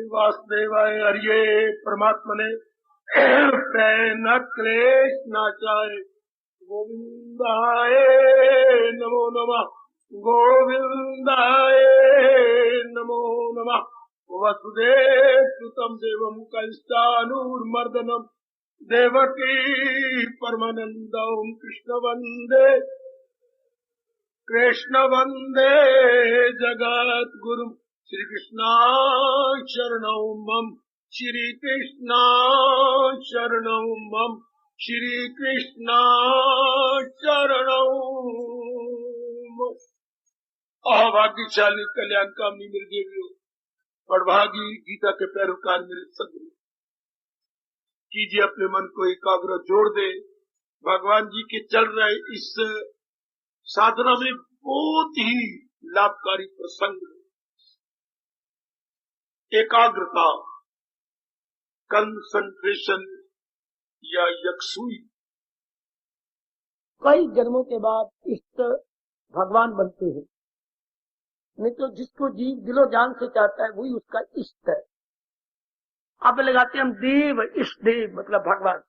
वासुदेवाय हरिये परमात्मने प्रेम क्लेश नाचाय गोविंदाय नमो नमः गोविंदाय नमो नमः वसुदेव सुतम देवम कंसानुर्मर्दनम देवकी परमानंदम कृष्ण वंदे जगत गुरु श्री कृष्णा शरणौ मम श्री कृष्णा शरणौ मम श्री कृष्णा शरणौ मम। अभाग्यशाली कल्याण कामनी मेरे देवियों, बड़भागी गीता के पैरोकार मेरे सदगुरु, कीजिए अपने मन को एकाग्र, जोड़ दे भगवान जी के चल रहे इस साधना में बहुत ही लाभकारी प्रसंग, एकाग्रता, कंसंट्रेशन या यकसुई। कई जन्मों के बाद इष्ट भगवान बनते हैं, नहीं तो जिसको जीव दिलो जान से चाहता है वही उसका इष्ट है। अब लगाते हम देव, इष्ट देव मतलब भगवान,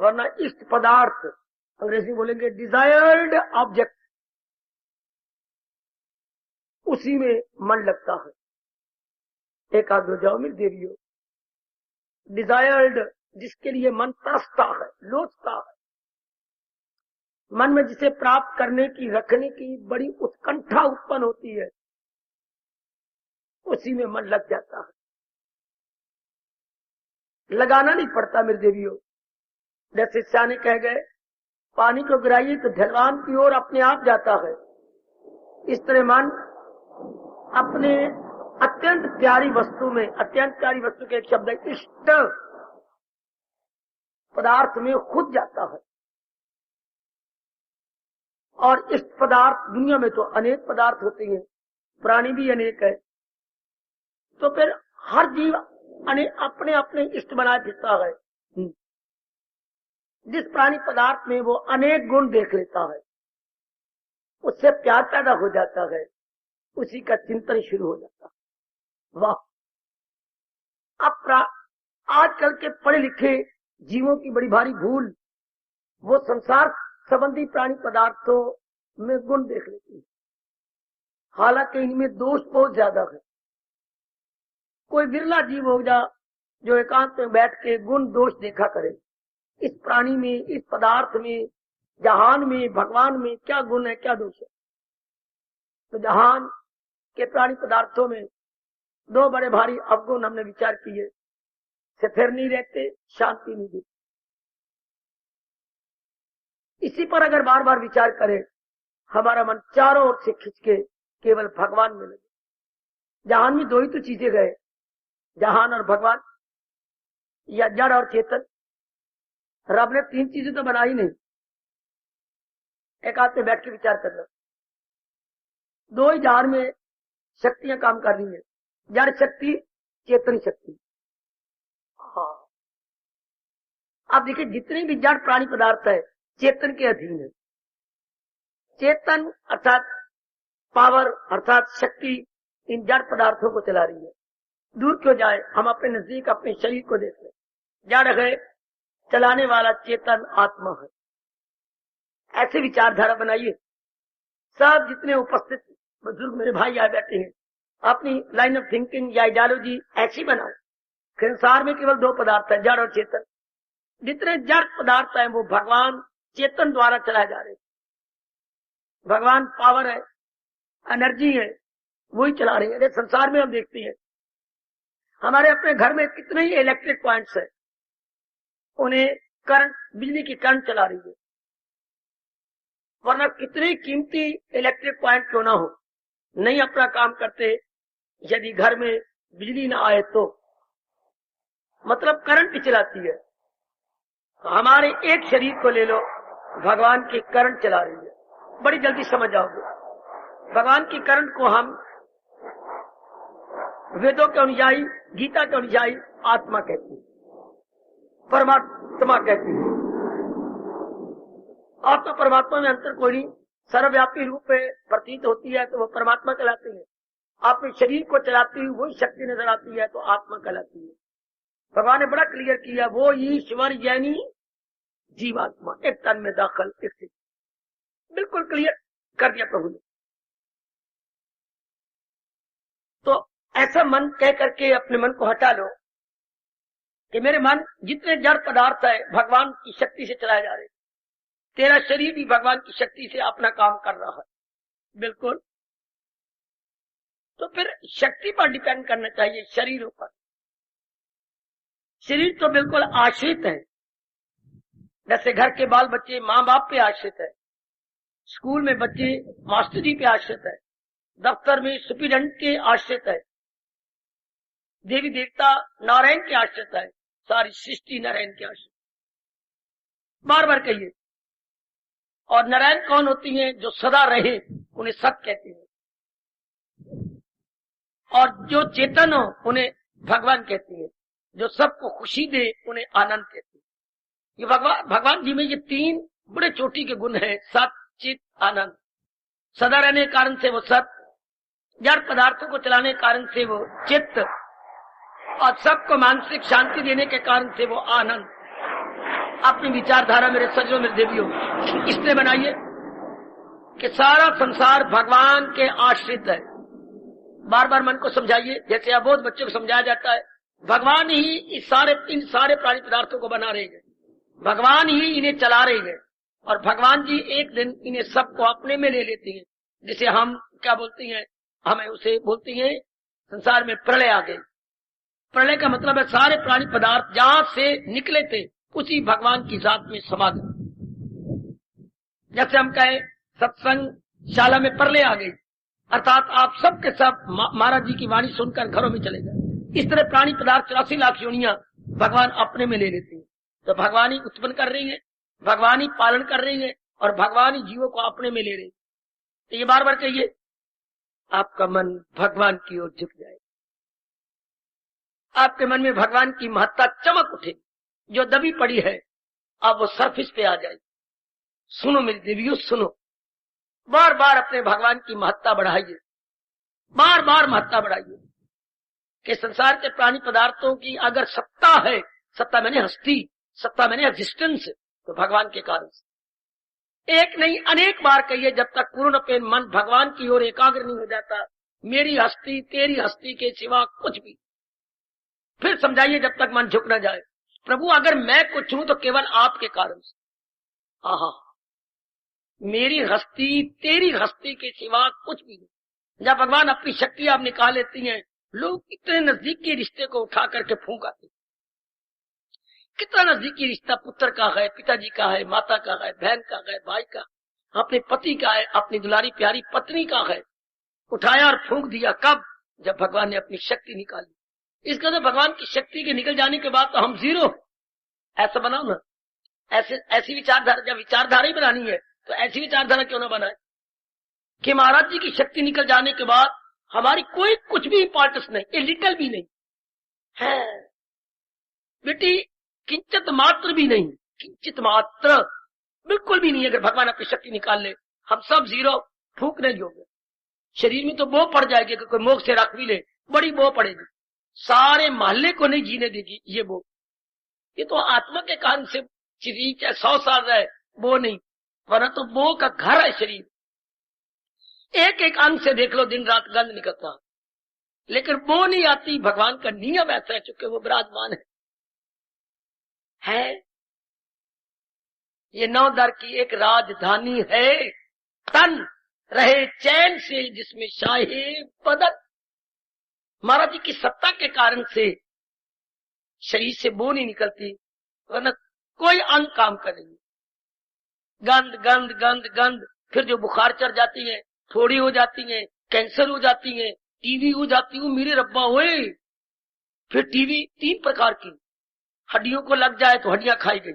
वरना इष्ट पदार्थ अंग्रेजी बोलेंगे डिजायर्ड ऑब्जेक्ट, उसी में मन लगता है। एकाग्र जाओ मेरी देवियों, डिजायर्ड जिसके लिए मन तरसता है, लोचता है, मन में जिसे प्राप्त करने की, रखने की बड़ी उत्कंठा उत्पन्न होती है, उसी में मन लग जाता है। लगाना नहीं पड़ता मेरे देवियों। जैसे सियाने कह गए, पानी को गिराइए तो ढलवान की ओर अपने आप जाता है। इस तरह मन अपने अत्यंत प्यारी वस्तु में, अत्यंत प्यारी वस्तु के एक शब्द है इष्ट पदार्थ में खुद जाता है। और इष्ट पदार्थ, दुनिया में तो अनेक पदार्थ होते हैं, प्राणी भी अनेक है, तो फिर हर जीव अपने अपने इष्ट बनाए फिरता है। जिस प्राणी पदार्थ में वो अनेक गुण देख लेता है, उससे प्यार पैदा हो जाता है, उसी का चिंतन शुरू हो जाता है। वाह! अब आजकल के पढ़े लिखे जीवों की बड़ी भारी भूल, वो संसार संबंधी प्राणी पदार्थों में गुण देख लेते हैं, हालांकि इनमें दोष बहुत ज्यादा है। कोई विरला जीव होगा जो एकांत में बैठ के गुण दोष देखा करे, इस प्राणी में, इस पदार्थ में, जहान में, भगवान में क्या गुण है, क्या दोष है। तो जहान के प्राणी पदार्थों में दो बड़े भारी अवगुण हमने विचार किए, स्थिर नहीं रहते, शांति नहीं देते। इसी पर अगर बार बार विचार करें, हमारा मन चारों ओर से खिंच के केवल भगवान में लगे। जहान में दो ही तो चीजें गए, जहान और भगवान, या जड़ और चेतन। रब ने तीन चीजें तो बनाई नहीं। एक हाथ में बैठ के विचार करना, दो ही जहान में शक्तियां काम कर रही है, जड़ शक्ति, चेतन शक्ति। हाँ, अब देखिए जितने भी जड़ प्राणी पदार्थ है चेतन के अधीन है। चेतन अर्थात पावर अर्थात शक्ति इन जड़ पदार्थों को चला रही है। दूर क्यों जाए, हम अपने नजदीक अपने शरीर को देख लें। जड़ है, चलाने वाला चेतन आत्मा है। ऐसे विचारधारा बनाइए। सब जितने उपस्थित बुजुर्ग मेरे भाई आए बैठे हैं, अपनी लाइन ऑफ थिंकिंग या आइडियोलॉजी ऐसी बनाए। संसार में केवल दो पदार्थ है, जड़ और चेतन। जितने जड़ पदार्थ है वो भगवान चेतन द्वारा चलाए जा रहे हैं। भगवान पावर है, एनर्जी है, वही चला रहे हैं। संसार में हम देखते हैं हमारे अपने घर में कितने ही इलेक्ट्रिक पॉइंट्स है, उन्हें करंट, बिजली की करंट चला रही है। वरना कितने कीमती इलेक्ट्रिक पॉइंट क्यों ना हो, नहीं अपना काम करते यदि घर में बिजली ना आए तो, मतलब करंट ही चलाती है। हमारे एक शरीर को ले लो, भगवान की करंट चला रही है। बड़ी जल्दी समझ जाओगे। भगवान की करंट को हम वेदों के अनुयायी, गीता के अनुयायी आत्मा कहते हैं, परमात्मा कहते हैं। आत्मा परमात्मा में अंतर कोई नहीं, सर्वव्यापी रूप में प्रतीत होती है तो वो परमात्मा कहलाते हैं। अपने शरीर को चलाती हुई वही शक्ति नजर आती है तो आत्मा कहलाती है। भगवान ने बड़ा क्लियर किया, वो ईश्वर यानी जीवात्मा, एक तन में दाखिल, एक से बिल्कुल क्लियर कर दिया प्रभु ने। तो ऐसा मन कह करके अपने मन को हटा लो कि मेरे मन जितने जड़ पदार्थ है भगवान की शक्ति से चलाए जा रहे, तेरा शरीर भी भगवान की शक्ति से अपना काम कर रहा है, बिल्कुल। तो फिर शक्ति पर डिपेंड करना चाहिए, शरीरों पर। शरीर तो बिल्कुल आश्रित है, जैसे घर के बाल बच्चे माँ बाप पे आश्रित है, स्कूल में बच्चे मास्टर जी पे आश्रित है, दफ्तर में सुप्रीडेंट के आश्रित है, देवी देवता नारायण के आश्रित है, सारी सृष्टि नारायण के आश्रित। बार बार कहिए। और नारायण कौन होती हैं? जो सदा रहे, उन्हें सत कहते हैं। और जो चेतन हो उन्हें भगवान कहते हैं। जो सबको खुशी दे उन्हें आनंद कहते हैं। ये भगवान जी में ये तीन बड़े चोटी के गुण हैं, सत चित आनंद। सदा रहने के कारण से वो सत, जड़ पदार्थों को चलाने के कारण से वो चित्त, और सबको मानसिक शांति देने के कारण से वो आनंद। अपनी विचारधारा मेरे सज्जनों, मेरे देवियों, इसलिए बनाइए कि सारा संसार भगवान के आश्रित है। बार बार मन को समझाइए, जैसे अबोध बच्चों को समझाया जाता है, भगवान ही इन सारे प्राणी पदार्थों को बना रहे हैं, भगवान ही इन्हें चला रहे हैं, और भगवान जी एक दिन इन्हें सबको अपने में ले लेते हैं। जिसे हम क्या बोलते हैं, हमें उसे बोलते हैं संसार में प्रलय आ गई। प्रलय का मतलब है सारे प्राणी पदार्थ जहां से निकले थे उसी भगवान की जात में समा गए। जैसे हम कहें सत्संग शाला में प्रलय आ गई, अर्थात आप सब के सब महाराज जी की वाणी सुनकर घरों में चले गए। इस तरह प्राणी पदार्थ 84 लाख योनियां भगवान अपने में ले लेते हैं। तो भगवान ही उत्पन्न कर रही है, भगवान ही पालन कर रही है, और भगवान ही जीवों को अपने में ले रहे हैं। तो ये बार बार कहिए, आपका मन भगवान की ओर झुक जाए, आपके मन में भगवान की महत्ता चमक उठे। जो दबी पड़ी है अब वो सरफेस पे आ जाए। सुनो मेरी देवियों, सुनो, बार बार अपने भगवान की महत्ता बढ़ाइए, बार बार महत्ता बढ़ाइए कि संसार के प्राणी पदार्थों की अगर सत्ता है, सत्ता मैंने हस्ती, सत्ता मैंने एग्जिस्टेंस, तो भगवान के कारण से। एक नहीं अनेक बार कहिए, जब तक पूर्ण पे मन भगवान की ओर एकाग्र नहीं हो जाता, मेरी हस्ती तेरी हस्ती के सिवा कुछ भी। फिर समझाइए जब तक मन झुक न जाए, प्रभु अगर मैं कुछ हूं तो केवल आपके कारण से। आहा, मेरी हस्ती तेरी हस्ती के सिवा कुछ भी नहीं। जब भगवान अपनी शक्ति आप निकाल लेती हैं, लोग इतने नजदीकी रिश्ते को उठा करके फूंक आते। कितना नजदीकी रिश्ता पुत्र का है, पिताजी का है, माता का है, बहन का है, भाई का, अपने पति का है, अपनी दुलारी प्यारी पत्नी का है, उठाया और फूंक दिया। कब? जब भगवान ने अपनी शक्ति निकाली। इसका तो भगवान की शक्ति के निकल जाने के बाद तो हम जीरो। ऐसा बनाओ ना, ऐसी विचारधारा, जब विचारधारा ही बनानी है तो ऐसी विचारधारा क्यों ना बनाए कि महाराज जी की शक्ति निकल जाने के बाद हमारी कोई कुछ भी इंपॉर्टेंस नहीं, ये लिटल भी नहीं है बेटी, किंचित मात्र भी नहीं, किंचित मात्र बिल्कुल भी नहीं। अगर भगवान अपनी शक्ति निकाल ले, हम सब जीरो, फूकने योग्य। शरीर में तो बो पड़ जाएगी, अगर कोई मोह से रख भी ले, बड़ी बो पड़ेगी, सारे मोहल्ले को नहीं जीने देगी ये बो। ये तो आत्मा के कारण से शरीर चाहे 100 साल रहे, वो नहीं, वरना तो वो का घर है शरीर। एक एक अंग से देख लो, दिन रात गंध निकलता, लेकिन वो नहीं आती। भगवान का नियम ऐसा है, चूंकि वो विराजमान है। ये 9 दर की एक राजधानी है, तन रहे चैन से जिसमें शाही बदन। महाराज जी की सत्ता के कारण से शरीर से बो नहीं निकलती, वरना कोई अंग काम करेंगे। गंध गंध गंध गंध, फिर जो बुखार चढ़ जाती है, थोड़ी हो जाती है, कैंसर हो जाती है, टीबी हो जाती हूँ, मेरे रब्बा हुए। फिर टीबी 3 प्रकार की, हड्डियों को लग जाए तो हड्डियां खाई गई,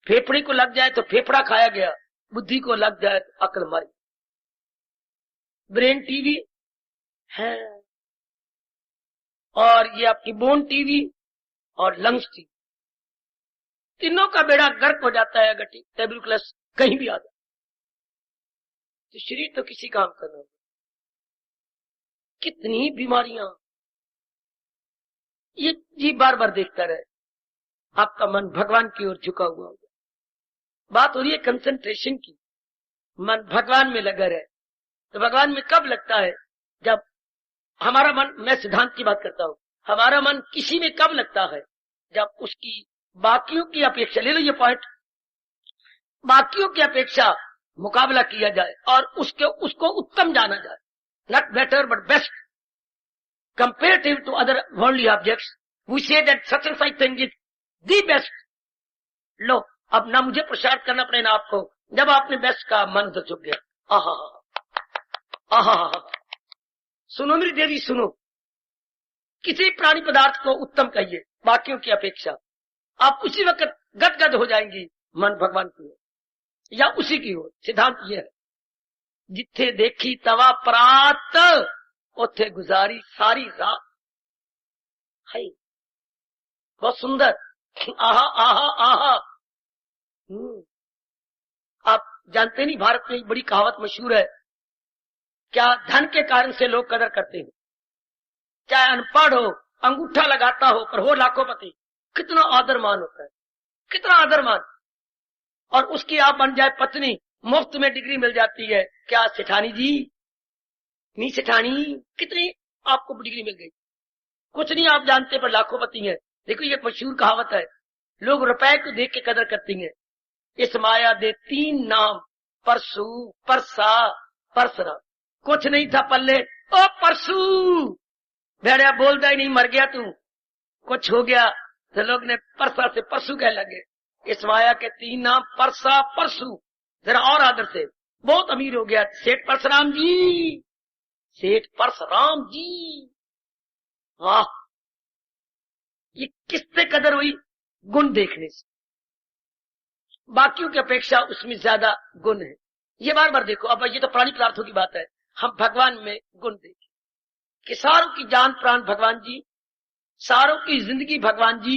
फेफड़े को लग जाए तो फेफड़ा खाया गया, बुद्धि को लग जाए तो अकल मरी। ब्रेन टीबी है, और ये आपकी बोन टीबी और लंग्स टीबी, तीनों का बेड़ा गर्क हो जाता है। अगर ट्यूबरकुलस कहीं भी आ जाए तो शरीर तो किसी काम का नहीं। कितनी बीमारियां, ये जी बार बार देखता रहे, आपका मन भगवान की ओर झुका हुआ होगा। बात हो रही है कंसंट्रेशन की, मन भगवान में लगा रहे। तो भगवान में कब लगता है? जब हमारा मन, मैं सिद्धांत की बात करता हूं, हमारा मन किसी में कब लगता है? जब उसकी बाकियों की अपेक्षा, ले लो ये पॉइंट, बाकियों की अपेक्षा मुकाबला किया जाए और उसको उत्तम जाना जाए, not better but best comparative to other worldly objects, we say that such and such thing is the best. लो, अब ना मुझे प्रचार करना पड़े ना आपको, जब आपने बेस्ट का मन तो चुप गया। आहा आहा, सुनो मेरी देवी सुनो, किसी प्राणी पदार्थ को उत्तम कहिए बाकियों की अपेक्षा, आप उसी वक्त गदगद हो जाएंगी मन भगवान की ओर या उसी की ओर। सिद्धांत यह है, जिथे देखी तवा प्रात उथे गुजारी सारी रात। है बहुत सुंदर, आहा आहा आहा। आप जानते नहीं, भारत में एक बड़ी कहावत मशहूर है, क्या धन के कारण से लोग कदर करते हैं, चाहे अनपढ़ हो, अंगूठा लगाता हो, पर हो लाखोंपति, कितना आदर मान होता है, कितना आदर मान। और उसकी आप बन जाए पत्नी, मुफ्त में डिग्री मिल जाती है। क्या सेठानी जी, नहीं सेठानी, कितनी आपको डिग्री मिल गई, कुछ नहीं आप जानते, पर लाखोंपति हैं। देखो ये मशहूर कहावत है, लोग रुपए को देख के कदर करती हैं। इस माया दे 3 नाम, परसू, परसा, परसरा। कुछ नहीं था पल्ले, ओ परसू, भेड़िया बोलता ही नहीं, मर गया तू, कुछ हो गया, तो लोग ने परसा से परसू कह लगे। इस माया के 3 नाम, परसा, परसू। जरा और आदर से, बहुत अमीर हो गया, सेठ परसराम जी, सेठ परसराम जी। वाह, ये किससे कदर हुई? गुण देखने से, बाकियों की अपेक्षा उसमें ज्यादा गुण है। ये बार बार देखो, अब ये तो प्राणी पदार्थों की बात है, हम भगवान में गुण देखें कि सारों की जान प्राण भगवान जी, सारों की जिंदगी भगवान जी,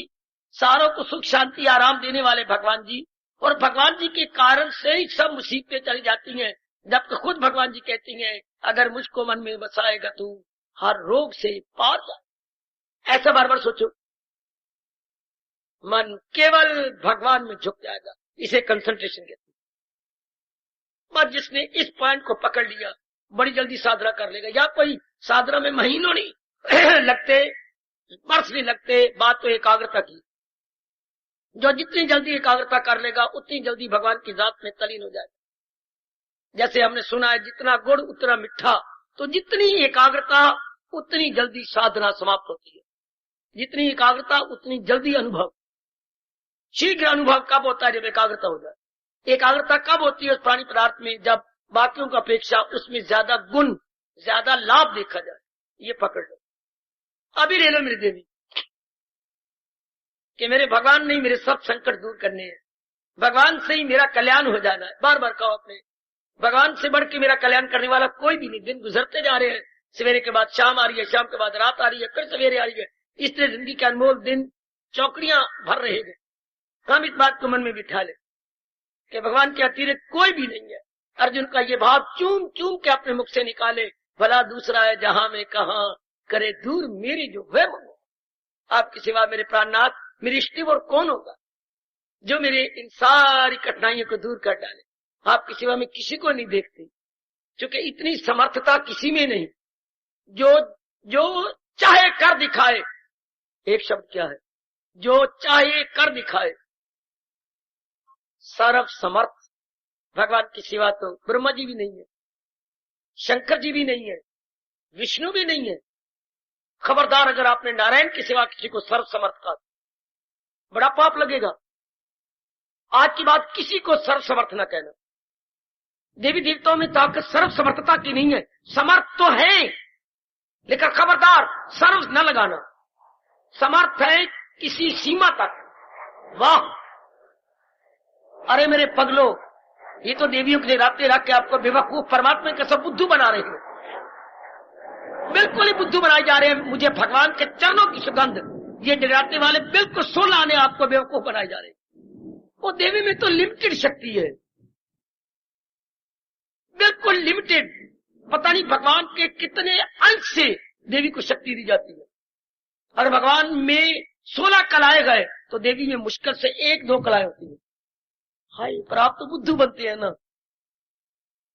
सारों को सुख शांति आराम देने वाले भगवान जी, और भगवान जी के कारण से ही सब मुसीबतें चली जाती हैं। जबकि खुद भगवान जी कहती हैं, अगर मुझको मन में बसाएगा तू हर रोग से पार जा। ऐसा बार बार सोचो, मन केवल भगवान में झुक जाएगा, इसे कंसंट्रेशन कहते हैं। बस जिसने इस पॉइंट को पकड़ लिया बड़ी जल्दी साधना कर लेगा, या कोई साधना में महीनों नहीं लगते, वर्ष नहीं लगते, बात तो एकाग्रता की। जो जितनी जल्दी एकाग्रता कर लेगा उतनी जल्दी भगवान की जात में तलीन हो जाएगा। जैसे हमने सुना है, जितना गुड़ उतना मिठा, तो जितनी एकाग्रता उतनी जल्दी साधना समाप्त होती है, जितनी एकाग्रता उतनी जल्दी अनुभव। शीघ्र अनुभव कब होता है? जब एकाग्रता हो जाए। एकाग्रता कब होती है उस प्राणी पदार्थ में? जब बाकियों की अपेक्षा उसमें ज्यादा गुण, ज्यादा लाभ देखा जाए। ये पकड़ लो, अभी ले लो मेरी देवी, कि मेरे भगवान ने मेरे सब संकट दूर करने हैं, भगवान से ही मेरा कल्याण हो जाना है। बार बार कहो अपने, भगवान से बढ़ के मेरा कल्याण करने वाला कोई भी नहीं। दिन गुजरते जा रहे हैं, सवेरे के बाद शाम आ रही है, शाम के बाद रात आ रही है, फिर सवेरे आ रही है। इसलिए जिंदगी के अनमोल दिन चौकड़ियां भर रहे हैं। हम इस बात को मन में बिठा ले कि भगवान के अतिरिक्त कोई भी नहीं है। अर्जुन का ये भाव चूम चूम के अपने मुख से निकाले, भला दूसरा है जहां में कहा, करे दूर मेरी जो वह मंगो। आपके सिवा मेरे प्राणनाथ, मेरे इष्ट और कौन होगा जो मेरे इन सारी कठिनाइयों को दूर कर डाले। आपके सिवा मैं किसी को नहीं देखती, क्योंकि इतनी समर्थता किसी में नहीं। जो चाहे कर दिखाए, एक शब्द क्या है, जो चाहे कर दिखाए। सर्व समर्थ भगवान की सिवा तो ब्रह्मा जी भी नहीं है, शंकर जी भी नहीं है, विष्णु भी नहीं है। खबरदार अगर आपने नारायण की सिवा किसी को सर्व समर्थ कहा, बड़ा पाप लगेगा। आज की बात किसी को सर्व समर्थ न कहना। देवी देवताओं में ताकत सर्व समर्थता की नहीं है, समर्थ तो है, लेकिन खबरदार सर्व न लगाना। समर्थ है किसी सीमा तक। वाह, अरे मेरे पगलो, ये तो देवियों के राते रख के आपको बेवकूफ परमात्मा के सब बुद्धू बना रहे हैं, बिल्कुल ही बुद्धू बनाए जा रहे हैं। मुझे भगवान के चरणों की सुगंध, ये जगाते वाले बिल्कुल 16 आने आपको बेवकूफ बनाए जा रहे हैं। वो देवी में तो लिमिटेड शक्ति है, बिल्कुल लिमिटेड। पता नहीं भगवान के कितने अंश से देवी को शक्ति दी जाती है। अगर भगवान में 16 कलाएं गए तो देवी में मुश्किल से 1-2 कलाएं होती है। हाय, पर आप तो बुद्धू बनते हैं ना।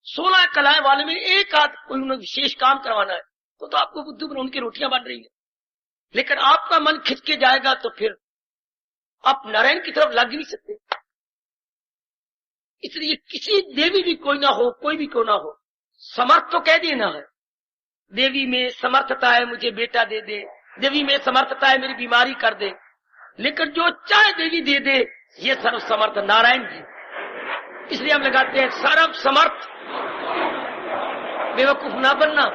16 कलाएं वाले में एक आध कोई उन्हें विशेष काम करवाना है तो आपको बुद्धू बना, उनकी रोटियां बन रही है। लेकिन आपका मन खिंच के जाएगा तो फिर आप नारायण की तरफ लग नहीं सकते। इसलिए किसी देवी भी कोई ना हो, कोई भी क्यों ना हो, समर्थ तो कह देना है। देवी में समर्थता है मुझे बेटा दे दे, देवी में समर्थता है मेरी बीमारी कर दे, लेकिन जो चाहे देवी दे दे, ये सर्व समर्थ नारायण जी। इसलिए हम लगाते हैं सर्व समर्थ। बेवकूफ ना बनना।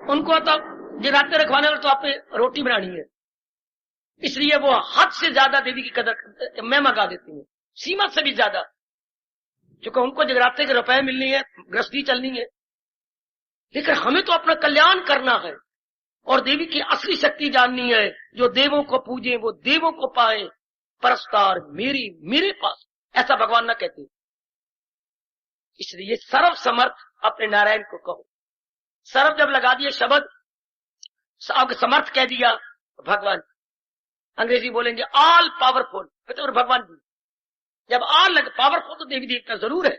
उनको तो जगाते रखवाने वाले तो आपने रोटी बनानी है, इसलिए वो हद से ज्यादा देवी की कदर करते। मैं मंगा देती हूँ सीमा से भी ज्यादा, क्योंकि उनको जगराते के रुपए मिलनी है, गृहस्थी चलनी है। लेकिन हमें तो अपना कल्याण करना है और देवी की असली शक्ति जाननी है। जो देवों को पूजे वो देवों को पाए, परस्तार मेरी मेरे पास, ऐसा भगवान न कहते। इसलिए सर्व समर्थ अपने नारायण को कहो। सर्व जब लगा दिए शब्द, समर्थ कह दिया भगवान, अंग्रेजी बोलेंगे ऑल पावरफुल, तो भगवान जी। जब ऑल पावरफुल तो देवी देवता जरूर है,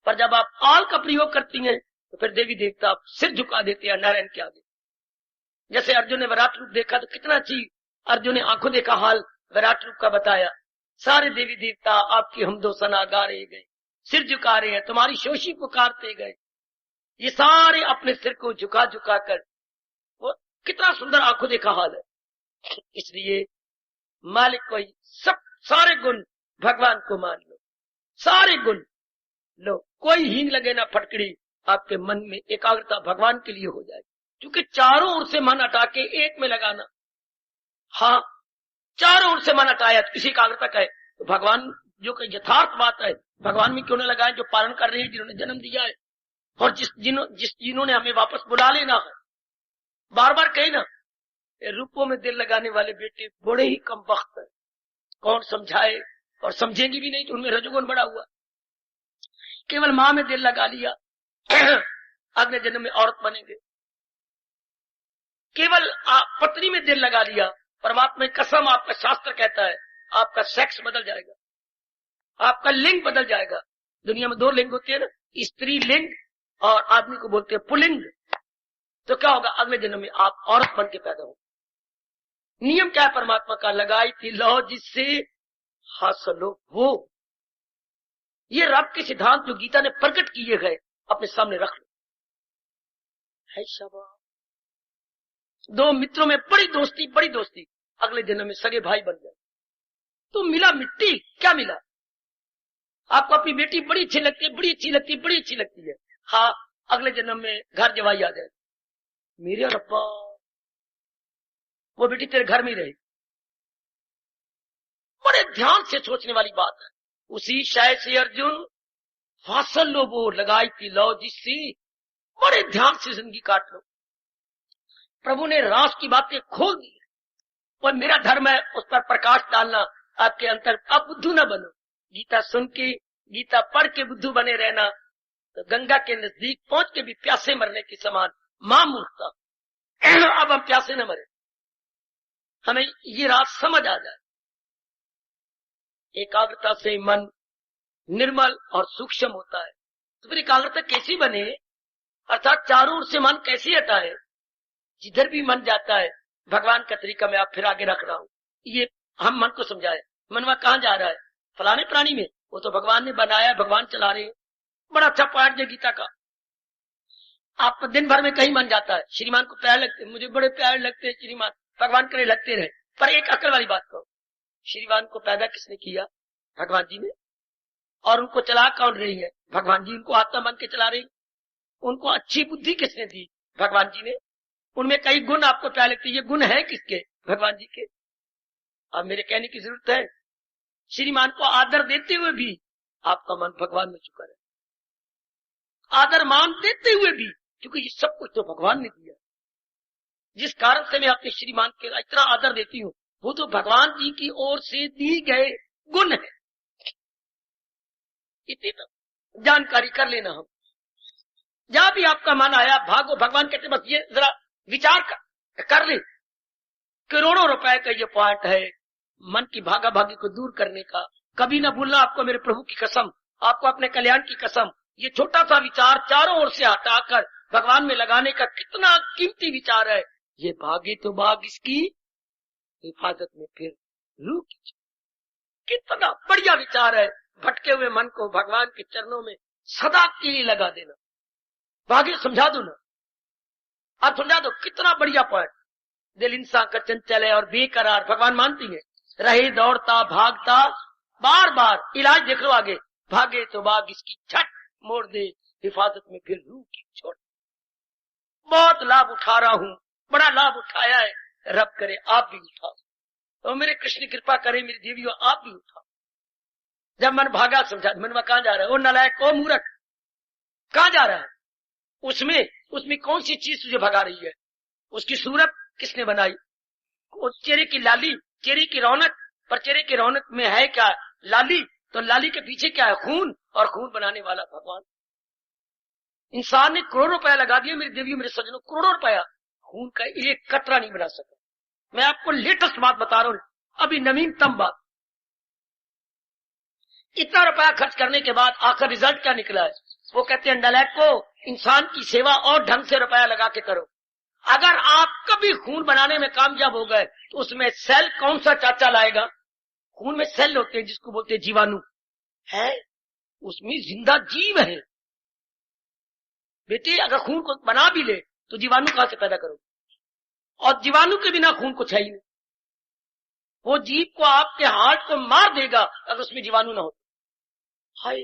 पर जब आप ऑल का प्रयोग करती हैं तो फिर देवी देवता आप सिर झुका देते हैं नारायण के आगे। जैसे अर्जुन ने विराट रूप देखा तो कितना अच्छी अर्जुन ने आंखों देखा हाल विराट रूप का बताया। सारे देवी देवता आपकी हमदो सना गा रहे गए, सिर झुका रहे हैं, तुम्हारी शोषी पुकारते गए। ये सारे अपने सिर को झुका झुका कर, वो कितना सुंदर आंखों देखा हाल है। इसलिए मालिक को सब सारे गुण भगवान को मान लो, सारे गुण लो, कोई हींग लगे ना फटकड़ी, आपके मन में एकाग्रता भगवान के लिए हो जाए। क्योंकि चारों ओर से मन हटा के एक में लगाना, हाँ चारों ओर से मन हटाया तो इसी एकाग्रता का है। तो भगवान जो कि यथार्थ बात है, भगवान में क्यों न लगाए जो पालन कर रहे हैं, जिन्होंने जन्म दिया है और जिन्होंने हमें वापस बुला लेना है। बार बार कहे ना, रूपों में दिल लगाने वाले बेटे बड़े ही कम वक्त है, कौन समझाए, और समझेंगे भी नहीं तो उनमें रजोगुण बड़ा हुआ। केवल माँ में दिल लगा लिया, अगले जन्म में औरत बनेंगे। केवल पत्नी में दिल लगा लिया, परमात्मा की कसम आपका शास्त्र कहता है आपका सेक्स बदल जाएगा, आपका लिंग बदल जाएगा। दुनिया में 2 लिंग होते हैं ना, स्त्री लिंग और आदमी को बोलते हैं पुल्लिंग। तो क्या होगा, अगले जन्म में आप औरत बन के पैदा हो। नियम क्या है परमात्मा का, लगाई थी लौ जिससे हासिल हो वो। ये रब के सिद्धांत जो गीता ने प्रकट किए गए अपने सामने रख लो। है शाबाश। 2 मित्रों में बड़ी दोस्ती, अगले जन्म में सगे भाई बन गए। तो मिला मिट्टी, क्या मिला? आपको अपनी बेटी बड़ी अच्छी लगती है, बड़ी अच्छी लगती है, हाँ अगले जन्म में घर जवाई आ जाए, मेरे रब्बा वो बेटी तेरे घर में रहे। बड़े ध्यान से सोचने वाली बात है। उसी शायद से अर्जुन फासल लो वो लगाई थी लो जिससे, बड़े ध्यान से जिंदगी काट लो। प्रभु ने रास की बातें खोल दी और मेरा धर्म है उस पर प्रकाश डालना आपके अंतर। आप बुद्धू न बनो, गीता सुन के गीता पढ़ के बुद्धू बने रहना तो गंगा के नजदीक पहुंच के भी प्यासे मरने के समान मां मूर्खता। अब हम प्यासे न मरे, हमें ये रात समझ आ जाए। एकाग्रता से मन निर्मल और सूक्ष्म होता है। तो फिर एकाग्रता कैसी बने, अर्थात चारों ओर से मन कैसे हटाए। जिधर भी मन जाता है भगवान का तरीका मैं आप फिर आगे रख रहा हूं। ये हम मन को समझाए, मनवा कहां जा रहा है, फलाने प्राणी में, वो तो भगवान ने बनाया, भगवान चला रहे हैं। बड़ा अच्छा पाठ है गीता का। आप दिन भर में कहीं मन जाता है, श्रीमान को प्यार लगते, मुझे बड़े प्यार लगते हैं श्रीमान, भगवान करे लगते रहे। पर एक अकल वाली बात कहो, श्रीमान को पैदा किसने किया? भगवान जी ने। और उनको चला कौन रही है? भगवान जी। उनको आत्मा मान के चला रही। उनको अच्छी बुद्धि किसने दी? भगवान जी ने। उनमें कई गुण आपको प्यार लगते, ये गुण है किसके? भगवान जी के। अब मेरे कहने की जरूरत है, श्रीमान को आदर देते हुए भी आपका मन भगवान में चुका है, आदर मान देते हुए भी, क्योंकि ये सब कुछ तो भगवान ने दिया। जिस कारण से मैं अपने श्रीमान के इतना आदर देती हूँ, वो तो भगवान जी की ओर से दी गए गुण है। इतनी तो जानकारी कर लेना हम। जहां भी आपका मन आया भागो। भगवान कहते बस ये जरा विचार कर ले। करोड़ों रुपए का ये पॉइंट है मन की भागा भागी को दूर करने का। कभी ना भूलना आपको मेरे प्रभु की कसम, आपको अपने कल्याण की कसम, ये छोटा सा विचार चारों ओर से हटाकर भगवान में लगाने का कितना कीमती विचार है। ये भागे तो भाग इसकी हिफाजत में फिर रूह की। कितना बढ़िया विचार है। भटके हुए मन को भगवान के चरणों में सदा के लिए लगा देना। भागे समझा दो ना, आप समझा दो, कितना बढ़िया पॉइंट। दिल इंसान का चंचल है और बेकरार, भगवान मानती है। रहे दौड़ता भागता बार बार, इलाज देख लो आगे। भागे तो भाग इसकी झट मोड़ दे, हिफाजत में फिर रूह की छोड़। बहुत लाभ उठा रहा हूं, बड़ा लाभ उठाया है। रब करे आप भी उठाओ, तो मेरे कृष्ण कृपा करे मेरी देवियों आप भी उठाओ। जब मन भागा समझा, मन कहां जा रहा है? ओ नलायक, ओ मूर्ख, कहां जा रहा है? उसमें कौन सी चीज तुझे भगा रही है? उसकी सूरत किसने बनाई? चेहरे की लाली, चेहरे की रौनक, पर चेहरे की रौनक में है क्या? लाली। तो लाली के पीछे क्या है? खून, और खून बनाने वाला भगवान। इंसान ने करोड़ों रुपया लगा दिया मेरी देवियों मेरे सज्जनों, करोड़ों रुपया, खून का एक कतरा नहीं बना सका। मैं आपको लेटेस्ट बात बता रहा हूं, अभी नवीनतम बात। इतना रुपया खर्च करने के बाद आखिर रिजल्ट क्या निकला है? वो कहते हैं नलायक को, इंसान की सेवा और ढंग से रुपया लगा के करो। अगर आप कभी खून बनाने में कामयाब हो गए तो उसमें सेल कौन सा चाचा लाएगा? खून में सेल होते हैं जिसको बोलते हैं जीवाणु, है उसमें जिंदा जीव है। बेटे अगर खून को बना भी ले तो जीवाणु कहां से पैदा करो? और जीवाणु के बिना खून कुछ है ही नहीं। वो जीव को, आपके हार्ट को मार देगा अगर उसमें जीवाणु ना हो। हाय,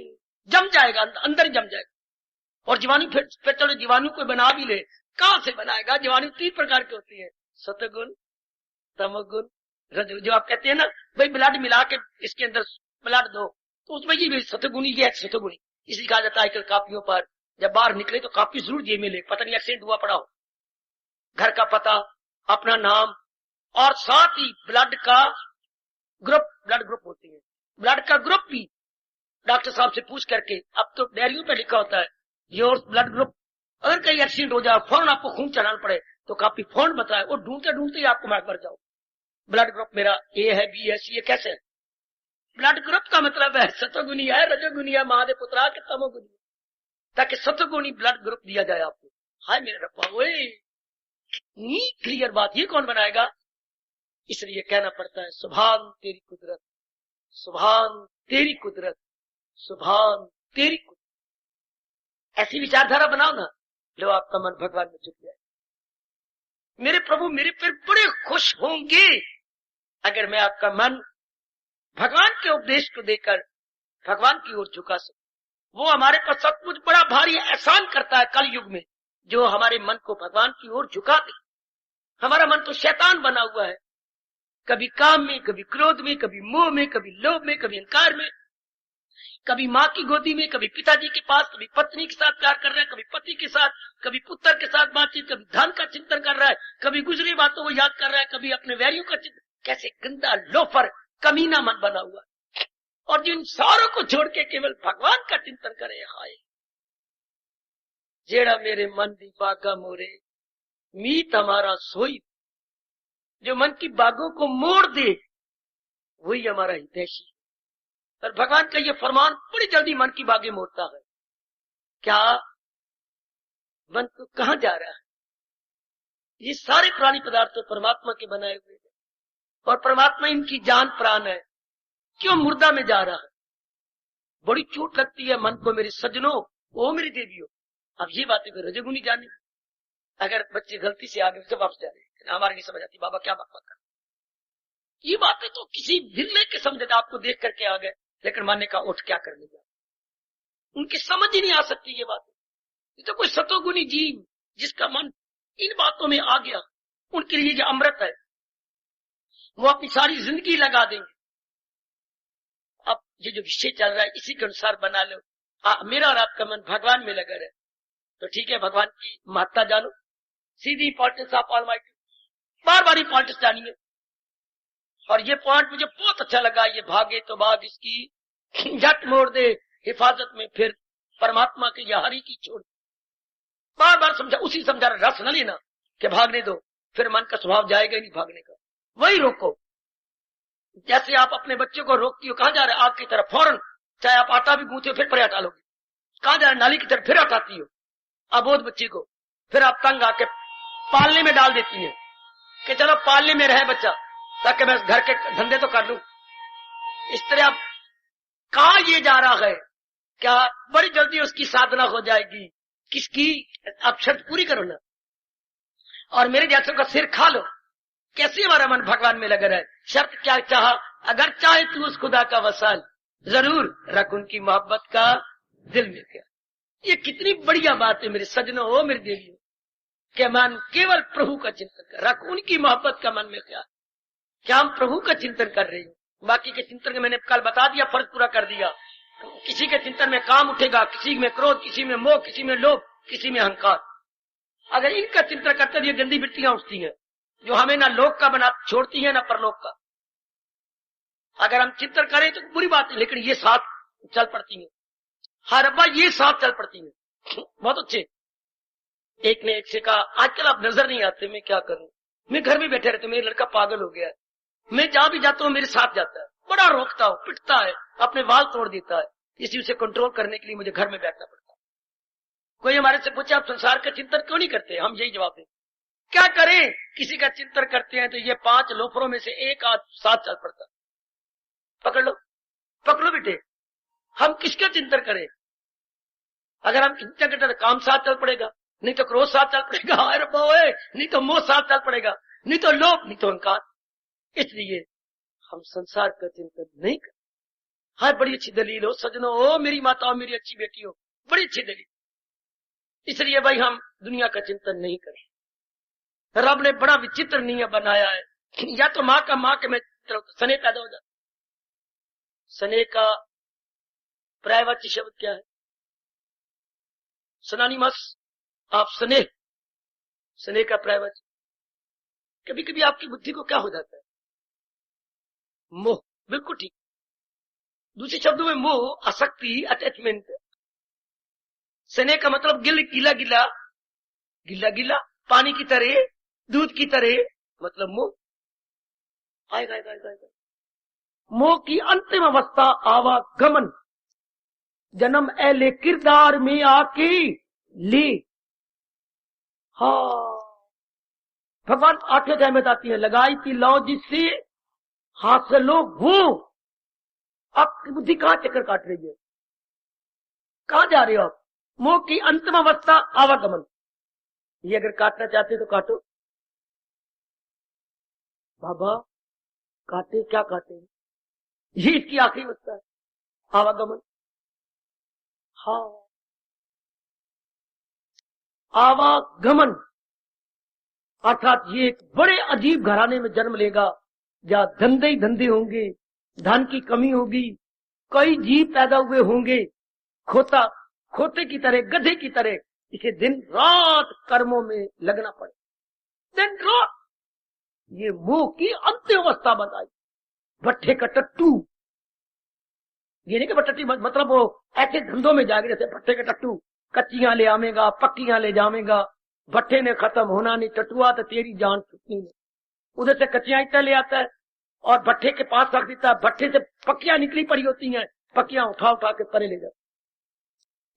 जम जाएगा, अंदर ही जम जाएगा। और जीवाणु फिर चलो जीवाणु को बना भी ले, कहां से बनाएगा? जीवाणु 3 प्रकार के होती है, सतगुण, तमगुण, रजगुण। जो आप कहते हैं ना भाई ब्लड मिला के इसके अंदर ब्लड दो, तो उसमें ये सतगुणी, ये सतगुणी। इसलिए कहा जाता है आजकल कापियों पर जब बाहर निकले तो कापी जरूर जेब में ले, पता नहीं एक्सीडेंट हुआ पड़ा हो, घर का पता, अपना नाम, और साथ ही ब्लड का ग्रुप, ब्लड ग्रुप होती है, ब्लड का ग्रुप भी डॉक्टर साहब से पूछ करके। अब तो डायरियों पे लिखा होता है योर ब्लड ग्रुप। अगर कहीं एक्सीडेंट हो जाए, फौरन आपको खून चलाना पड़े तो काफी फौरन बताए, और ढूंढते ढूंढते ही आपको मर जाओ। ब्लड ग्रुप मेरा ए है, बी है, सी है, कैसे है? ब्लड ग्रुप का मतलब है सतोगुनी है, रजोगुनी है, महादेव पुत्रा के तमोगुनी, ताकि सतोगुनी ब्लड ग्रुप दिया जाए आपको। हाय मेरे रब्बा, कितनी क्लियर बात, ये कौन बनाएगा? इसलिए कहना पड़ता है सुभान तेरी कुदरत, सुभान तेरी कुदरत, सुभान तेरी कुदरत। ऐसी विचारधारा बनाओ ना, लो आपका मन भगवान में झुक जाए। मेरे प्रभु मेरे पर बड़े खुश होंगे अगर मैं आपका मन भगवान के उपदेश को देकर भगवान की ओर झुका सकूं। वो हमारे पर सचमुच बड़ा भारी एहसान करता है कल युग में, जो हमारे मन को भगवान की ओर झुका दे। हमारा मन तो शैतान बना हुआ है, कभी काम में, कभी क्रोध में, कभी मोह में, कभी लोभ में, कभी अहंकार में, कभी माँ की गोदी में, कभी पिताजी के पास, कभी पत्नी के साथ प्यार कर रहा है, कभी पति के साथ, कभी पुत्र के साथ बातचीत, कभी धन का चिंतन कर रहा है, कभी गुजरी बातों को याद कर रहा है, कभी अपने वैरियों का चिंतन। कैसे गंदा लोफर कमीना मन बना हुआ है। और जिन सारों को छोड़ के केवल भगवान का चिंतन करे, हाय जेड़ा मेरे मन दी बागा मोरे मीत हमारा सोई। जो मन की बागों को मोड़ दे वही हमारा हितैषी। और भगवान का ये फरमान बड़ी जल्दी मन की बागें मोड़ता है। क्या मन तो कहां जा रहा है? ये सारे प्राणी पदार्थ तो परमात्मा के बनाए हुए हैं, और परमात्मा इनकी जान प्राण है। क्यों मुर्दा में जा रहा है? बड़ी चोट लगती है मन को मेरे सज्जनों, ओ मेरी देवियों। अब ये बातें फिर रजोगुनी जाने। अगर बच्चे गलती से आगे से वापस जा रहे हैं, हमारी नहीं समझ आती, बाबा क्या बात कर, ये बातें तो किसी भिल्ले के समझ आपको देख करके आ गए, लेकिन मानने का उठ क्या करने जा, उनकी समझ ही नहीं आ सकती ये बातें। ये तो कोई सतोगुनी जीव जिसका मन इन बातों में आ गया, उनके लिए जो अमृत है वो अपनी सारी जिंदगी लगा देंगे। अब ये जो विषय चल रहा है इसी के अनुसार बना लो। मेरा और आपका मन भगवान में लगा रहे तो ठीक है, भगवान की महत्ता जानो, सीधी इंपॉर्टेंस ऑफ ऑलमाइटी, बार बार इंपॉर्टेंस जानिए। और ये पॉइंट मुझे बहुत अच्छा लगा, ये भागे तो भाग इसकी झट मोड़ दे, हिफाजत में फिर परमात्मा के या हरि की छोड़। बार बार समझा, उसी समझा रस न लेना कि भागने दो, फिर मन का स्वभाव जाएगा ही नहीं भागने का। वही रोको, जैसे आप अपने बच्चे को रोकती हो, कहां जा रहे आग की तरफ, फौरन चाहे आप आटा भी गूंथे हो फिर परे हटा लोगे, कहां जा रहे नाली की तरफ, फिर हटाती हो अबोध बच्चे को, फिर आप तंग आके पालने में डाल देती है कि चलो पालने में रहे बच्चा ताकि मैं घर के धंधे तो कर लूं। इस तरह आप कहां ये जा रहा है, क्या बड़ी जल्दी उसकी साधना हो जाएगी, किसकी, आप शर्त पूरी करो ना, और मेरे जैसों का सिर खा लो। कैसे हमारा मन भगवान में लगा रहे, शर्त क्या चाहा, अगर चाहे तू उस खुदा का वसाल, जरूर रख उनकी मोहब्बत का दिल में। क्या ये कितनी बढ़िया बात है मेरे सजनों, हो मेरे देवियों, कि मन केवल प्रभु का चिंतन कर, रख उनकी मोहब्बत का मन में। क्या हम प्रभु का चिंतन कर रहे हैं? बाकी के चिंतन के मैंने कल बता दिया, फर्ज पूरा कर दिया। किसी के चिंतन में काम उठेगा, किसी में क्रोध, किसी में मोह, किसी में लोभ, किसी में अहंकार। अगर इनका चिंतन करते ये गंदी वृत्तियां उठती हैं जो हमें ना लोक का बना छोड़ती है ना परलोक का। अगर हम चिंतन करें तो बुरी बात है, लेकिन ये साथ चल पड़ती है। हाँ रब्बा, ये साथ चल पड़ती है। बहुत अच्छे। एक ने एक से कहा, आजकल आप नजर नहीं आते, मैं क्या करूं, मैं घर में बैठे रहते, मेरा लड़का पागल हो गया है, मैं जहां भी जाता हूं मेरे साथ जाता है, बड़ा रोकता हूं, पिटता है, अपने बाल तोड़ देता है, इसी उसे कंट्रोल करने के लिए मुझे घर में बैठना पड़ता है। कोई हमारे से पूछे आप संसार का चिंतन क्यों नहीं करते, हम यही जवाब दें, क्या करें, किसी का चिंतन करते हैं तो ये 5 लोफरों में से एक आज साथ चल पड़ता। पकड़ लो बेटे, हम किसका चिंतन करें? अगर हम चिंतन करते तो काम साथ चल पड़ेगा, नहीं तो क्रोध साथ चल पड़ेगा, नहीं तो मोह साथ चल पड़ेगा, नहीं तो लोभ, नहीं तो अहंकार। इसलिए हम संसार का चिंतन नहीं करते। हाँ, बड़ी अच्छी दलील हो सजनों, हो मेरी माता, मेरी अच्छी बेटी हो, बड़ी अच्छी दलील। इसलिए भाई हम दुनिया का चिंतन नहीं करें। रब ने बड़ा विचित्र नियम बनाया है, या तो माँ के में स्नेह पैदा हो जाता। स्नेह का पर्यायवाची शब्द क्या है? सनानिमस। आप स्नेह का पर्यायवाची। कभी कभी आपकी बुद्धि को क्या हो जाता है, मोह। बिल्कुल ठीक। दूसरे शब्दों में मोह, आसक्ति, अटैचमेंट। स्नेह का मतलब गिला गिला पानी की तरह, दूध की तरह, मतलब मोह आएगा। मोह की अंतिम अवस्था आवागमन, जन्म एले किरदार में आके ले। हाँ, भगवान 8वें अध्याय में बताती है, लगाई थी लौ जिससे हासिलो वो। आपकी बुद्धि कहां चक्कर काट रही है, कहां जा रहे हो आप? मोह की अंतिम अवस्था आवागमन। ये अगर काटना चाहते तो काटो बाबा, काटे क्या काटे, ये इसकी आखिरी अवस्था है, आवागमन। हाँ, आवागमन अर्थात ये एक बड़े अजीब घराने में जन्म लेगा, जहां धंधे ही धंधे होंगे, धन की कमी होगी, कई जीव पैदा हुए होंगे, खोते की तरह, गधे की तरह इसे दिन रात कर्मों में लगना पड़े, दिन रात। ये मोह की अंतिम अवस्था बताई। भट्ठे का टट्टू, ये नहीं कि भट्टी मतलब वो ऐसे धंधों में जाएगा जैसे भट्टे का टट्टू, कच्चियां ले आवेगा, पक्कियां ले जावेगा, भट्टे ने खत्म होना नहीं, टटुआ तो तेरी जान छुटनी नहीं। उधर से कच्चियां इतना ले आता है और भट्टे के पास रख देता है, भट्टे से पक्कियां निकली पड़ी होती हैं, पक्कियां उठा के परे ले जाता।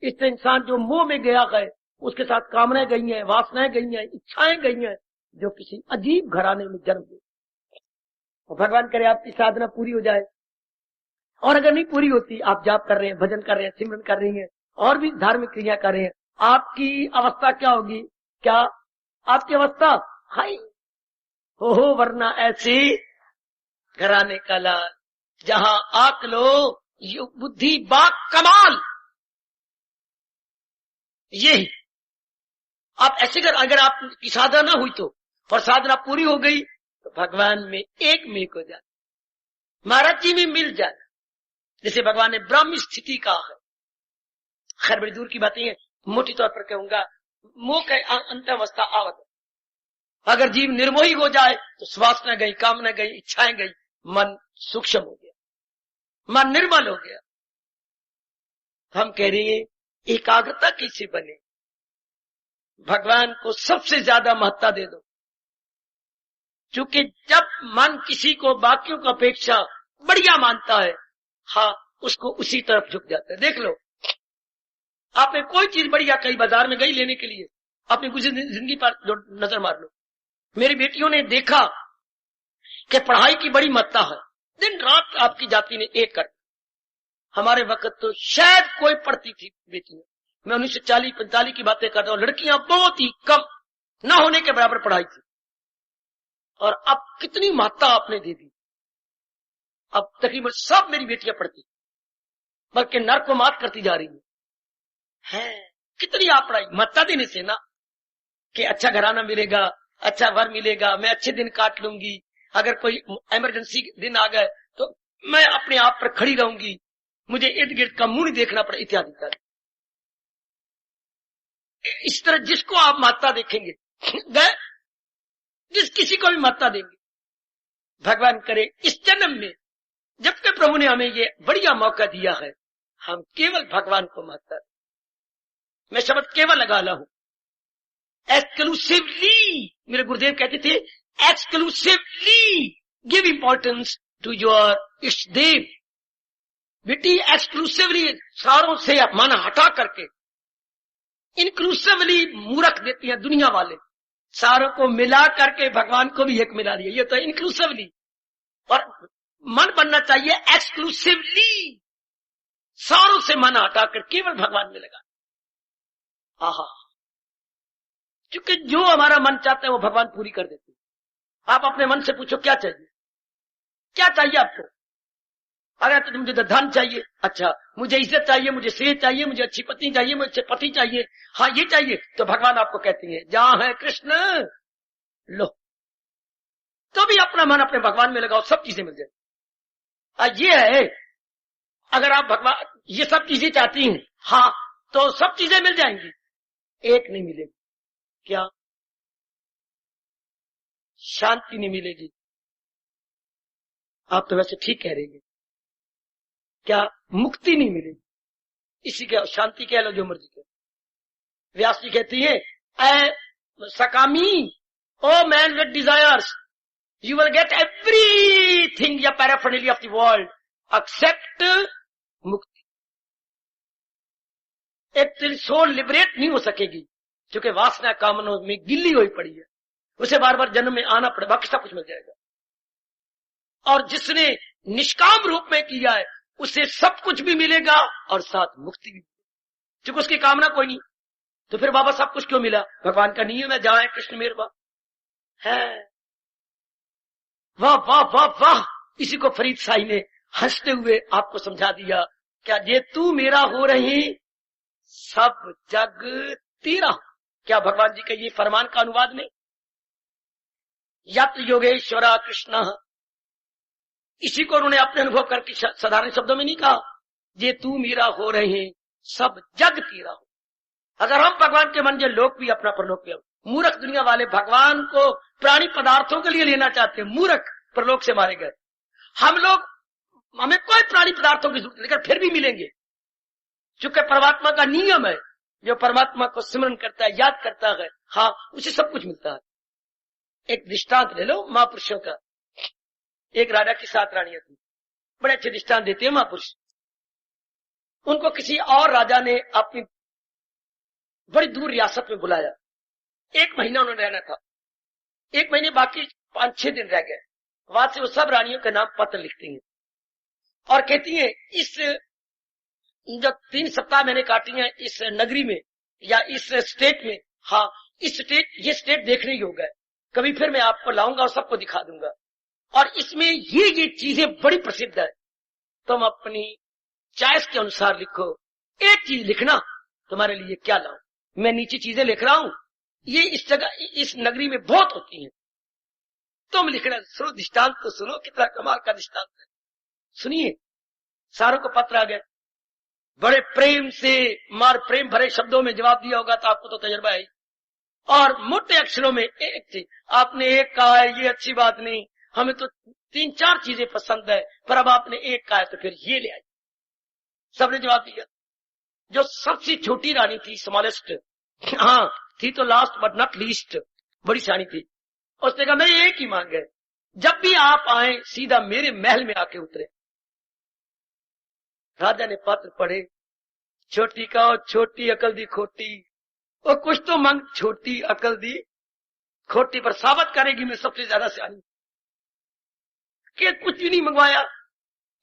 इससे इंसान जो मोह में गया है, उसके साथ कामनाएं गई हैं, वासनाएं गई हैं, इच्छाएं गई हैं, जो किसी अजीब घराने में जन्म ले। भगवान करे आपकी साधना पूरी हो जाए, और अगर नहीं पूरी होती, आप जाप कर रहे हैं, भजन कर रहे हैं, सिमरन कर रही हैं, और भी धार्मिक क्रिया कर रहे हैं, आपकी अवस्था क्या होगी? क्या आपकी अवस्था हाई हो, वरना ऐसी घराने का लाल, जहां आक लो बुद्धि बाक कमाल। यही आप ऐसे अगर आपकी साधना ना हुई तो, और साधना पूरी हो गई तो भगवान में एक मिल हो जाए, महाराज जी में मिल जाए, जैसे भगवान ने ब्रह्म स्थिति कहा है। खैर बड़ी दूर की बातें हैं, मोटी तौर पर कहूंगा, मोह का अंतिम अवस्था आवत। अगर जीव निर्मोही हो जाए तो स्वासना गई, कामना गई, इच्छाएं गई, मन सूक्ष्म हो गया, मन निर्मल हो गया। हम कह रहे हैं एकाग्रता कैसे बने? भगवान को सबसे ज्यादा महत्ता दे दो, क्योंकि जब मन किसी को बाकियों की अपेक्षा बढ़िया मानता है, हाँ, उसको उसी तरफ झुक जाता है। देख लो, आपने कोई चीज बढ़िया कहीं बाजार में गई लेने के लिए, अपनी कुछ जिंदगी पर नजर मार लो। मेरी बेटियों ने देखा कि पढ़ाई की बड़ी महत्ता है, दिन रात आपकी जाति ने एक कर। हमारे वक्त तो शायद कोई पढ़ती थी बेटियां, मैं 1940-45 की बातें कर रहा हूं, लड़कियां बहुत ही कम, न होने के बराबर पढ़ाई थी। और अब कितनी महत्ता आपने दे दी, अब तकरीबन सब मेरी बेटियां पढ़ती, बल्कि नर को मात करती जा रही है। कितनी आप पढ़ाई महत्ता देने से ना, कि अच्छा घराना मिलेगा, अच्छा वर मिलेगा, मैं अच्छे दिन काट लूंगी, अगर कोई इमरजेंसी दिन आ गए तो मैं अपने आप पर खड़ी रहूंगी, मुझे इर्द गिर्द का मुंह नहीं देखना पड़े, इत्यादि इत्यादि। इस तरह जिसको आप महत्ता देखेंगे, जिस किसी को भी महत्ता देंगे, भगवान करे इस जन्म में, जबकि प्रभु ने हमें ये बढ़िया मौका दिया है, हम केवल भगवान को महत्ता दें। मैं शब्द केवल लगा ला हूं, एक्सक्लूसिवली, मेरे गुरुदेव कहते थे, exclusively give importance to your इष्ट देव। बेटी एक्सक्लूसिवली सारों से मन हटा करके, इंक्लूसिवली मूर्ख देती है दुनिया वाले, सारों को मिला करके भगवान को भी एक मिला दिया, ये तो इंक्लूसिवली। और मन बनना चाहिए एक्सक्लूसिवली, सारों से मन हटाकर केवल भगवान में लगा। आहा, क्योंकि जो हमारा मन चाहता है वो भगवान पूरी कर देते हैं। आप अपने मन से पूछो क्या चाहिए, क्या चाहिए आपको? अगर तो मुझे धन चाहिए, अच्छा मुझे इज्जत चाहिए, मुझे श्रेय चाहिए, मुझे अच्छी पत्नी चाहिए, मुझे अच्छे पति चाहिए, हाँ ये चाहिए, तो भगवान आपको कहती है जहां है कृष्ण लो, तो भी अपना मन अपने भगवान में लगाओ, सब चीजें मिल जाए। ये है, अगर आप भगवान ये सब चीजें चाहती हैं, हाँ, तो सब चीजें मिल जाएंगी, एक नहीं मिलेगी। क्या? शांति नहीं मिलेगी। आप तो वैसे ठीक कह रही है, क्या? मुक्ति नहीं मिलेगी। इसी के शांति कह लो, जो मर्जी कह। व्यास जी कहती है, ए सकामी, O man with desires, you will get everything या paraphernalia of the world except मुक्ति। एक तेरी सोल लिबरेट नहीं हो सकेगी, क्योंकि वासना कामनों में गिल्ली हुई पड़ी है, उसे बार बार जन्म में आना पड़े, बाकी सब कुछ मिल जाएगा। और जिसने निष्काम रूप में किया है, उसे सब कुछ भी मिलेगा और साथ मुक्ति भी, क्योंकि उसकी कामना कोई नहीं। तो फिर बाबा सब कुछ क्यों मिला? भगवान का नियम है, जहां है कृष्ण मेरवा है। वाह वाह वाह वाह, इसी को फरीद साई ने हंसते हुए आपको समझा दिया, क्या ये तू मेरा हो रही, सब जग तेरा। क्या भगवान जी के ये फरमान का अनुवाद नहीं? यत योगेश्वरा कृष्ण, इसी को उन्होंने अपने अनुभव करके साधारण शब्दों में नहीं कहा, ये तू मेरा हो रहे, सब जग तेरा हो। अगर हम भगवान के मन जे लोक भी अपना परलोक भी, मूर्ख दुनिया वाले भगवान को प्राणी पदार्थों के लिए लेना चाहते हैं, मूर्ख परलोक से मारे गए। हम लोग, हमें कोई प्राणी पदार्थों की जरूरत नहीं, लेकिन फिर भी मिलेंगे, क्योंकि परमात्मा का नियम है, जो परमात्मा को स्मरण करता है, याद करता है, हाँ, उसे सब कुछ मिलता है। एक दृष्टांत ले लो महापुरुषों का। एक राजा की 7 रानियां थी, बड़े अच्छे दृष्टांत देते हैं महापुरुष। उनको किसी और राजा ने अपनी बड़ी दूर रियासत में बुलाया, 1 महीना उन्होंने रहना था, 1 महीने बाकी 5-6 दिन रह गए। वहां से वो सब रानियों के नाम पत्र लिखती हैं और कहती हैं, इस जो 3 सप्ताह मैंने काटी हैं इस नगरी में या इस स्टेट में, हाँ ये स्टेट देखने योग्य है, कभी फिर मैं आपको लाऊंगा और सबको दिखा दूंगा, और इसमें ये चीजें बड़ी प्रसिद्ध है, तुम अपनी चॉइस के अनुसार लिखो। एक चीज लिखना, तुम्हारे लिए क्या लाऊं, मैं नीचे चीजें लिख रहा हूं, ये इस जगह इस नगरी में बहुत होती हैं, तुम लिखना। सुनो दृष्टांत तो सुनो, कितना कमाल का दृष्टांत है, सुनिए। सारों को पत्र आ गए, बड़े प्रेम से मार प्रेम भरे शब्दों में जवाब दिया होगा, तो आपको तो तजर्बा है, और मोटे अक्षरों में एक थी, आपने एक कहा है, ये अच्छी बात नहीं, हमें तो 3-4 चीजें पसंद है, पर अब आपने एक कहा है तो फिर ये ले आई। सबने जवाब दिया। जो सबसे छोटी रानी थी, स्मॉलेस्ट, हाँ थी तो लास्ट बट नॉट लीस्ट, बड़ी सियानी थी। उसने कहा मेरी एक ही मांग है, जब भी आप आए सीधा मेरे महल में आके उतरे। राजा ने पत्र पढ़े, छोटी का छोटी अकल दी खोटी, और कुछ तो मांग छोटी अकल दी खोटी, पर साबित करेगी मैं सबसे ज्यादा सियानी। कि कुछ भी नहीं मंगवाया,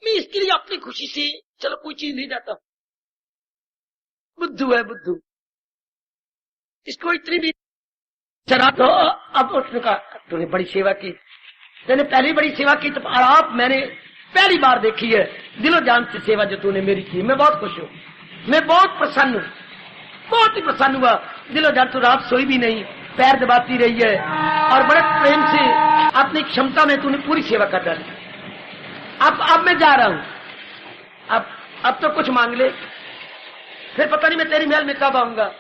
मैं इसके लिए अपनी खुशी से चलो कोई चीज नहीं जाता। बुद्धू है बुद्धू, इसको इतनी भी चला। तो अब उसने कहा तूने बड़ी सेवा की, तूने पहली बड़ी सेवा की, तो आप मैंने पहली बार देखी है दिलो जान से सेवा जो तूने मेरी की, मैं बहुत खुश हूँ, मैं बहुत प्रसन्न हूँ, बहुत ही प्रसन्न हुआ। दिलो जान तू रात सोई भी नहीं, पैर दबाती रही है और बड़े प्रेम से अपनी क्षमता में तूने पूरी सेवा कर डाली। अब मैं जा रहा हूँ, अब तो कुछ मांग ले, फिर पता नहीं मैं तेरी महल में कब आऊंगा,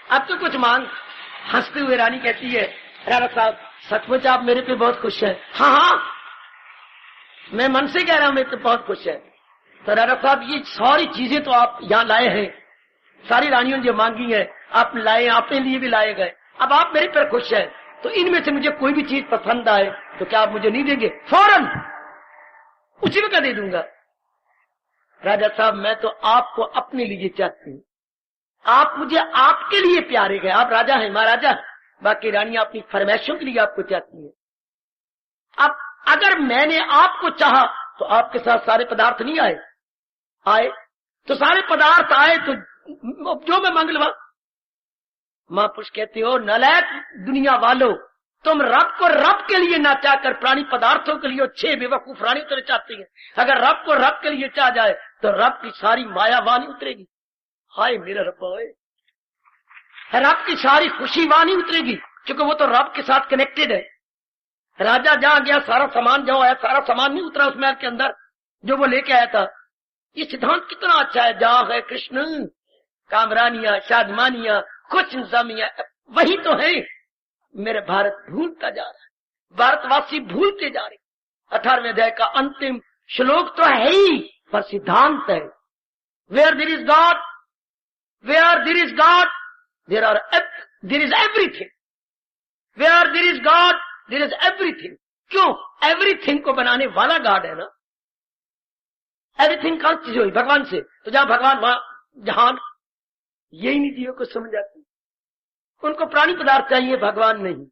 अब तो कुछ मांग। हंसते हुए रानी कहती है राणा साहब सचमुच आप मेरे पे बहुत खुश हैं। हाँ हाँ मैं मन से कह रहा हूं, मैं तो बहुत खुश है। तो राणा साहब ये सारी चीजें तो आप यहाँ लाए हैं, सारी रानियों ने जो मांगी है आप लाए, अपने लिए भी लाए गए, अब आप मेरे पर खुश हैं, तो इनमें से मुझे कोई भी चीज पसंद आए तो क्या आप मुझे नहीं देंगे? फौरन उसी में क्या दे दूंगा। राजा साहब मैं तो आपको अपने लिए चाहती हूँ, आप मुझे आपके लिए प्यारे गए, आप राजा हैं महाराजा, बाकी रानियां अपनी फरमाइशों के लिए आपको चाहती हैं। अब अगर मैंने आपको चाहा तो आपके साथ सारे पदार्थ नहीं आए तो सारे पदार्थ आए तो जो मैं मंगलवा। महापुरुष कहते हो नलायक दुनिया वालों, तुम रब को रब के लिए ना चाहकर प्राणी पदार्थों के लिए 6 बेवकूफ रानी उतरे चाहती है। अगर रब को रब के लिए चाह जाए तो रब की सारी माया वानी उतरेगी। हाय मेरा रब्बा, रब की सारी खुशी वानी उतरेगी, क्योंकि वो तो रब के साथ कनेक्टेड है। राजा जहां गया सारा सामान जहां आया, सारा सामान नहीं उतरा उस महल के अंदर जो वो लेके आया था। ये सिद्धांत कितना अच्छा है, जहां है कृष्ण कामरानियां शादमानियां कुछ इंतजामिया, वही तो है। मेरे भारत भूलता जा रहा है, भारतवासी भूलते जा रहे। 18वें अध्याय का अंतिम श्लोक तो है ही, पर सिद्धांत है। Where there is God, where there is God there is everything, where there is God there is everything. क्यों? एवरीथिंग को बनाने वाला गॉड है ना। एवरीथिंग कौन चीज हुई? भगवान से। तो जहां भगवान वहां जहान। यही नीतियों को समझ आती, उनको प्राणी पदार्थ चाहिए, भगवान नहीं।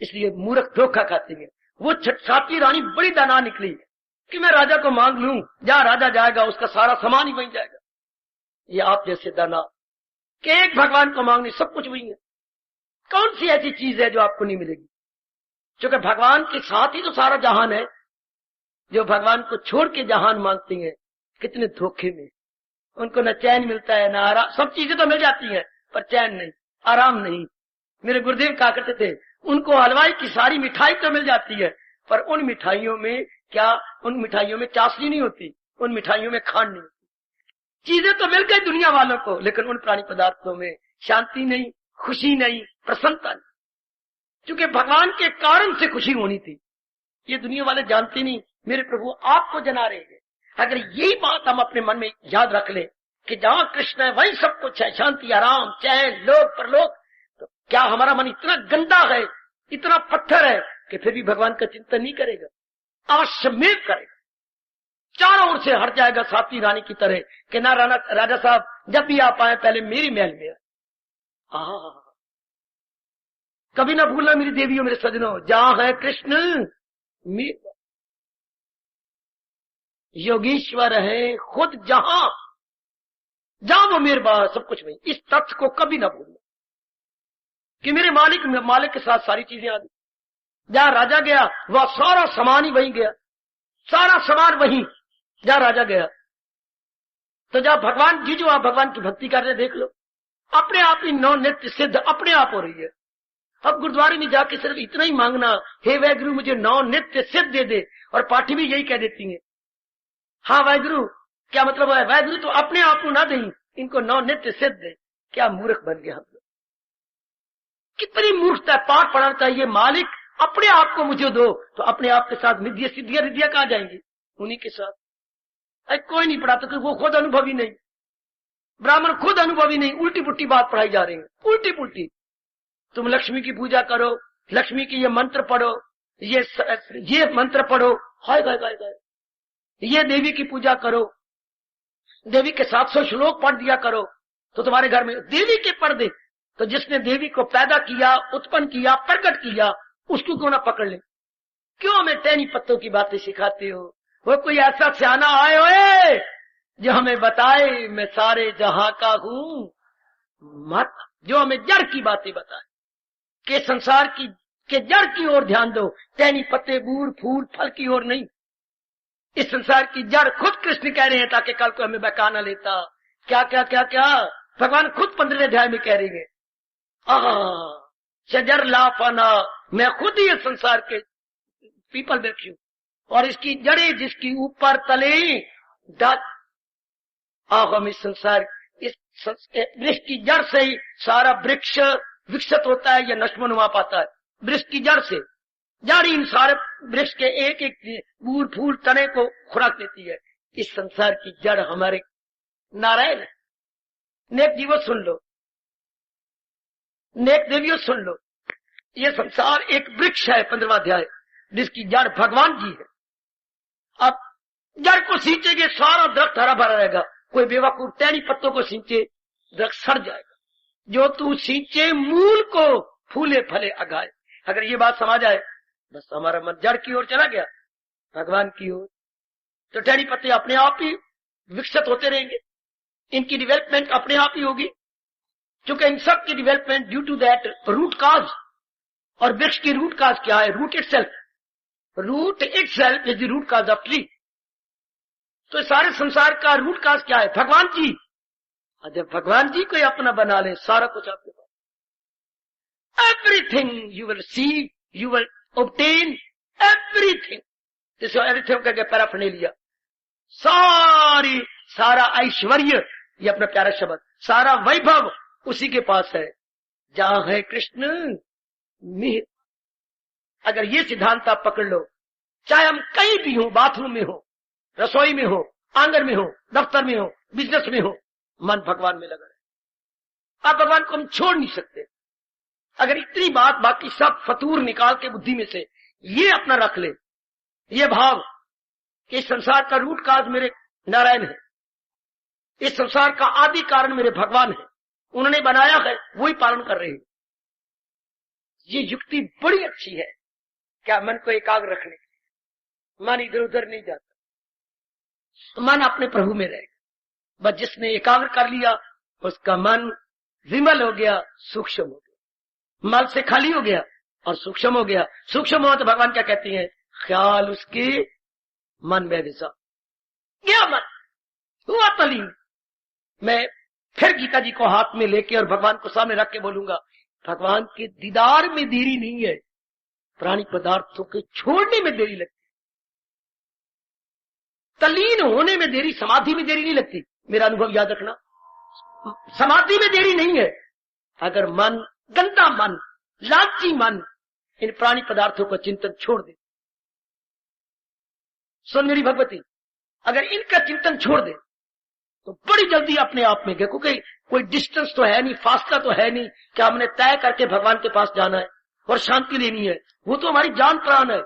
इसलिए मूर्ख धोखा खाते हैं। वो छठी रानी बड़ी दाना निकली कि मैं राजा को मांग लूं, जहां राजा जाएगा उसका सारा सामान ही वहीं जाएगा। ये आप जैसे दाना कि एक भगवान को मांगने सब कुछ वही है। कौन सी ऐसी चीज है जो आपको नहीं मिलेगी? क्योंकि भगवान के साथ ही तो सारा जहान है। जो भगवान को छोड़ के जहान मांगती हैं कितने धोखे में, उनको न चैन मिलता है न आराम। सब चीजें तो मिल जाती हैं पर चैन नहीं, आराम नहीं। मेरे गुरुदेव कहा करते थे उनको हलवाई की सारी मिठाई तो मिल जाती है, पर उन मिठाइयों में क्या, उन मिठाइयों में चाशनी नहीं होती, उन मिठाइयों में खांड नहीं होती। चीजें तो मिल गई दुनिया वालों को, लेकिन उन प्राणी पदार्थों में शांति नहीं, खुशी नहीं, प्रसन्नता नहीं। क्योंकि भगवान के कारण से खुशी होनी थी। ये दुनिया वाले जानते नहीं, मेरे प्रभु आपको जना रहे हैं। अगर यही बात हम अपने मन में याद रख ले कि जहां कृष्ण है वहीं सब कुछ है, शांति आराम चैन लोक परलोक, तो क्या हमारा मन इतना गंदा है, इतना पत्थर है कि फिर भी भगवान का चिंतन नहीं करेगा? अवश्य में करेगा। चारों ओर से हट जाएगा साथी रानी की तरह कि ना राजा साहब जब भी आप आए पहले मेरी महल में आए। कभी ना भूलना मेरी देवियों मेरे सजनों, जहां है कृष्ण मेरा योगीश्वर है खुद, जहां जहां वो मेरे बाहर सब कुछ वही। इस तथ्य को कभी ना भूलना कि मेरे मालिक के साथ सारी चीजें आ गई। जहां राजा गया वह सारा सामान ही वहीं गया, सारा सामान वहीं जहां राजा गया। तो जहां भगवान जी जो आप भगवान की भक्ति कर रहे देख लो, अपने आप ही नौ नित्य सिद्ध अपने आप हो रही है। अब गुरुद्वारे में जाके सिर्फ इतना ही मांगना, हे वैगुरु मुझे नौ नित्य सिद्ध दे दे, और पाठी भी यही कह देती है हाँ वैगुरु, क्या मतलब है? वैगुरु तो अपने आप को ना दे, इनको नौ नित्य सिद्ध दे। क्या मूर्ख बन गया हम लोग, कितनी मूर्खता। पाठ पढ़ाना चाहिए मालिक अपने आप को मुझे दो, तो अपने आप के साथ निधिया सिद्धियां रिद्धियां कहां जाएंगी? उन्हीं के साथ। अरे कोई नहीं पढ़ाता क्योंकि वो खुद अनुभवी नहीं, ब्राह्मण खुद अनुभवी नहीं, उल्टी पुल्टी बात पढ़ाई जा रही है, उल्टी पुल्टी। तुम लक्ष्मी की पूजा करो, लक्ष्मी की ये मंत्र पढ़ो, ये मंत्र पढ़ो, हाय हाय हाय हाय, ये देवी की पूजा करो, देवी के 700 श्लोक पढ़ दिया करो, तो तुम्हारे घर में देवी के पढ़ दे। तो जिसने देवी को पैदा किया, उत्पन्न किया, प्रकट किया, उसको क्यों ना पकड़ ले? क्यों हमें टहनी पत्तों की बातें सिखाते हो? वो कोई ऐसा सियाना आए हुए जो हमें बताए मैं सारे जहां का हूं, मत जो हमें जड़ की बातें बताए कि संसार की के जड़ की ओर ध्यान दो, टहनी पत्ते बूर फूल फल की ओर नहीं। इस संसार की जड़ खुद कृष्ण कह रहे हैं ताकि कल को हमें बहका न लेता। क्या क्या क्या क्या भगवान खुद 15वें अध्याय में कह रही है, शजर लाफाना, मैं खुद ही इस संसार के पीपल वृक्ष हूं और इसकी जड़ें जिसकी ऊपर तले हम इस संसार, इस वृक्ष की जड़ से ही सारा वृक्ष विकसित होता है या नष्टनुमा पाता है। वृक्ष की जड़ से, जड़ इन सारे वृक्ष के एक एक बूर फूल तने को खुराक देती है। इस संसार की जड़ हमारे नारायण है। नेक जीवो सुन लो, नेक देवियों सुन लो, ये संसार एक वृक्ष है 15वां अध्याय, जिसकी जड़ भगवान जी है। अब जड़ को सींचेंगे सारा दरख्त हरा भरा रहेगा। कोई बेवकूफ टहनी पत्तों को सींचे, दरख्त सड़ जाएगा। जो तू सींचे मूल को फूले फले अगाए। अगर ये बात समझ आए, बस हमारा मन जड़ की ओर चला गया, भगवान की ओर, तो टहनी पत्ते अपने आप ही विकसित होते रहेंगे, इनकी डेवलपमेंट अपने आप ही होगी, क्योंकि इन सब की development due to that root cause. और वृक्ष की रूट काज क्या है? Root itself, root itself is the root cause of tree. तो सारे संसार का रूट काज क्या है? भगवान जी। जब भगवान जी को अपना बना ले, सारा कुछ आपके पास, everything you will see, you will obtain everything. जैसे एवरीथिंग करके पैराफर्नेलिया, सारा ऐश्वर्य, ये अपना प्यारा शब्द, सारा वैभव उसी के पास है जहां है कृष्ण मिहिर। अगर ये सिद्धांत आप पकड़ लो, चाहे हम कहीं भी हो, बाथरूम में हो, रसोई में हो, आंगन में हो, दफ्तर में हो, बिजनेस में हो, मन भगवान में लगा रहे। आप भगवान को हम छोड़ नहीं सकते। अगर इतनी बात बाकी सब फतूर निकाल के बुद्धि में से ये अपना रख ले, ये भाव कि इस संसार का रूट काज मेरे नारायण है, इस संसार का आदि कारण मेरे भगवान है, उन्होंने बनाया है, वही पालन कर रहे हैं। ये युक्ति बड़ी अच्छी है क्या मन को एकाग्र रखने की। मन इधर उधर नहीं जाता, मन अपने प्रभु में रहेगा। बस जिसने एकाग्र कर लिया उसका मन विमल हो गया, सूक्ष्म हो गया, मल से खाली हो गया और सूक्ष्म हो गया। सूक्ष्म हो तो भगवान क्या कहती है? ख्याल उसके मन में विसा गया, मन हुआ तलीन। मैं फिर गीता जी को हाथ में लेके और भगवान को सामने रख के बोलूंगा, भगवान के दीदार में देरी नहीं है, प्राणी पदार्थों के छोड़ने में देरी लगती, तलीन होने में देरी, समाधि में देरी नहीं लगती। मेरा अनुभव याद रखना, समाधि में देरी नहीं है। अगर मन, गंदा मन, लालची मन, इन प्राणी पदार्थों का चिंतन छोड़ दे, सुन मेरी भगवती, अगर इनका चिंतन छोड़ दे तो बड़ी जल्दी अपने आप में गए, क्योंकि कोई डिस्टेंस तो है नहीं, फासला तो है नहीं कि हमने तय करके भगवान के पास जाना है और शांति लेनी है। वो तो हमारी जान प्राण है,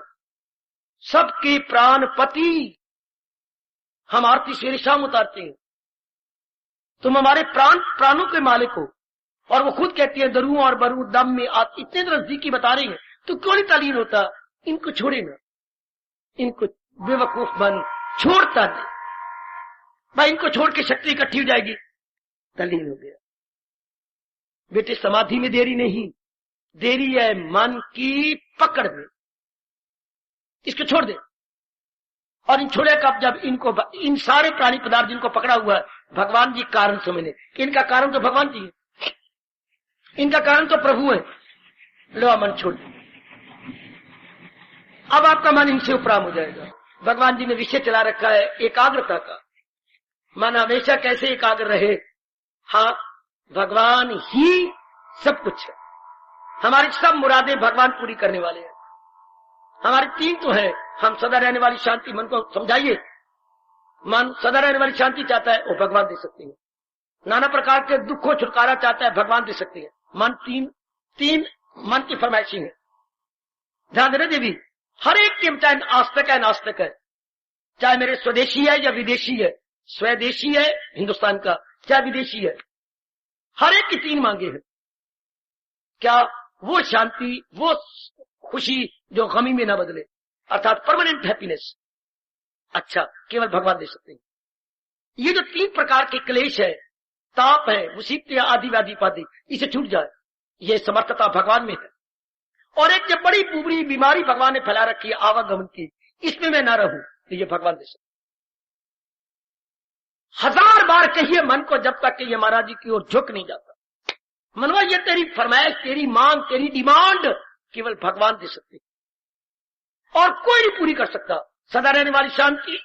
सबके प्राण पति। हम आरती सवेरे शाम उतारते हैं, तुम हमारे प्राणों के मालिक हो। और वो खुद कहती है दरू और बरू दम में आप इतने नजदीकी बता रही है, तो क्यों नहीं तालीन होता? इनको छोड़े ना, इनको बेवकूफ मन छोड़ता नहीं भाई, इनको छोड़ के शक्ति इकट्ठी हो जाएगी, तलीन हो गया। बेटे समाधि में देरी नहीं, देरी है मन की पकड़ में। इसको छोड़ दे। और इन छोड़े कब? जब इनको, इन सारे प्राणी पदार्थ जिनको पकड़ा हुआ है, भगवान जी कारण समझने कि इनका कारण तो भगवान जी है, इनका कारण तो प्रभु है। लो मन छोड़ दे, अब आपका मन इनसे उपराम हो जाएगा। भगवान जी ने विषय चला रखा है एकाग्रता का। मन हमेशा कैसे एकाग्र रहे? हाँ, भगवान ही सब कुछ है। हमारी सब मुरादें भगवान पूरी करने वाले हैं। हमारे 3 तो है, हम सदा रहने वाली शांति, मन को समझाइए, मन सदा रहने वाली शांति चाहता है, वो भगवान दे सकते हैं। नाना प्रकार के दुखों छुटकारा चाहता है, भगवान दे सकते हैं। मन तीन मन की फरमाइशी है। ध्यान देना देवी, हर एक टीम चाहे आस्तिक है नास्तिक है, चाहे मेरे स्वदेशी है या विदेशी है, स्वदेशी है हिंदुस्तान का चाहे विदेशी है, हर एक की 3 मांगे हैं। क्या? वो शांति, वो खुशी जो गमी में ना बदले, अर्थात परमानेंट हैप्पीनेस। अच्छा, केवल भगवान दे सकते हैं। ये जो 3 प्रकार के क्लेश है, ताप है, मुसीबतें आदि व्याधि पादि, इसे छूट जाए, ये समर्थता भगवान में है। और एक जब बड़ी बुरी बीमारी भगवान ने फैला रखी है आवागमन की, इसमें मैं ना रहूं, तो ये भगवान दे सकते। 1000 बार कहिए मन को, जब तक कि ये महाराज जी की ओर झुक नहीं जाता। मनवा, ये तेरी फरमाइश, तेरी मांग, तेरी डिमांड केवल भगवान दे सकते और कोई नहीं पूरी कर सकता। सदा रहने वाली शांति,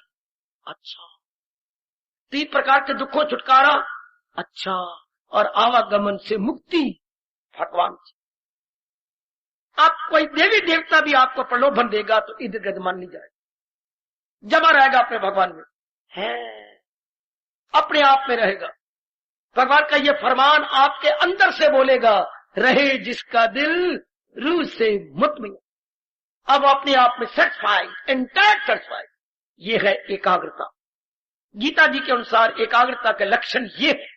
अच्छा। 3 प्रकार के दुखों छुटकारा, अच्छा। और आवागमन से मुक्ति, भगवान से। आप कोई देवी देवता भी आपको प्रलोभन देगा तो इधर गिर्द मान नहीं जाएगा, जमा रहेगा अपने भगवान में, है अपने आप में रहेगा। भगवान का ये फरमान आपके अंदर से बोलेगा, रहे जिसका दिल रूह से मुतमिन, अब अपने आप में सेटिस्फाइड, एंटायर सेटिस्फाइड। ये है एकाग्रता। गीता जी के अनुसार एकाग्रता के लक्षण ये है,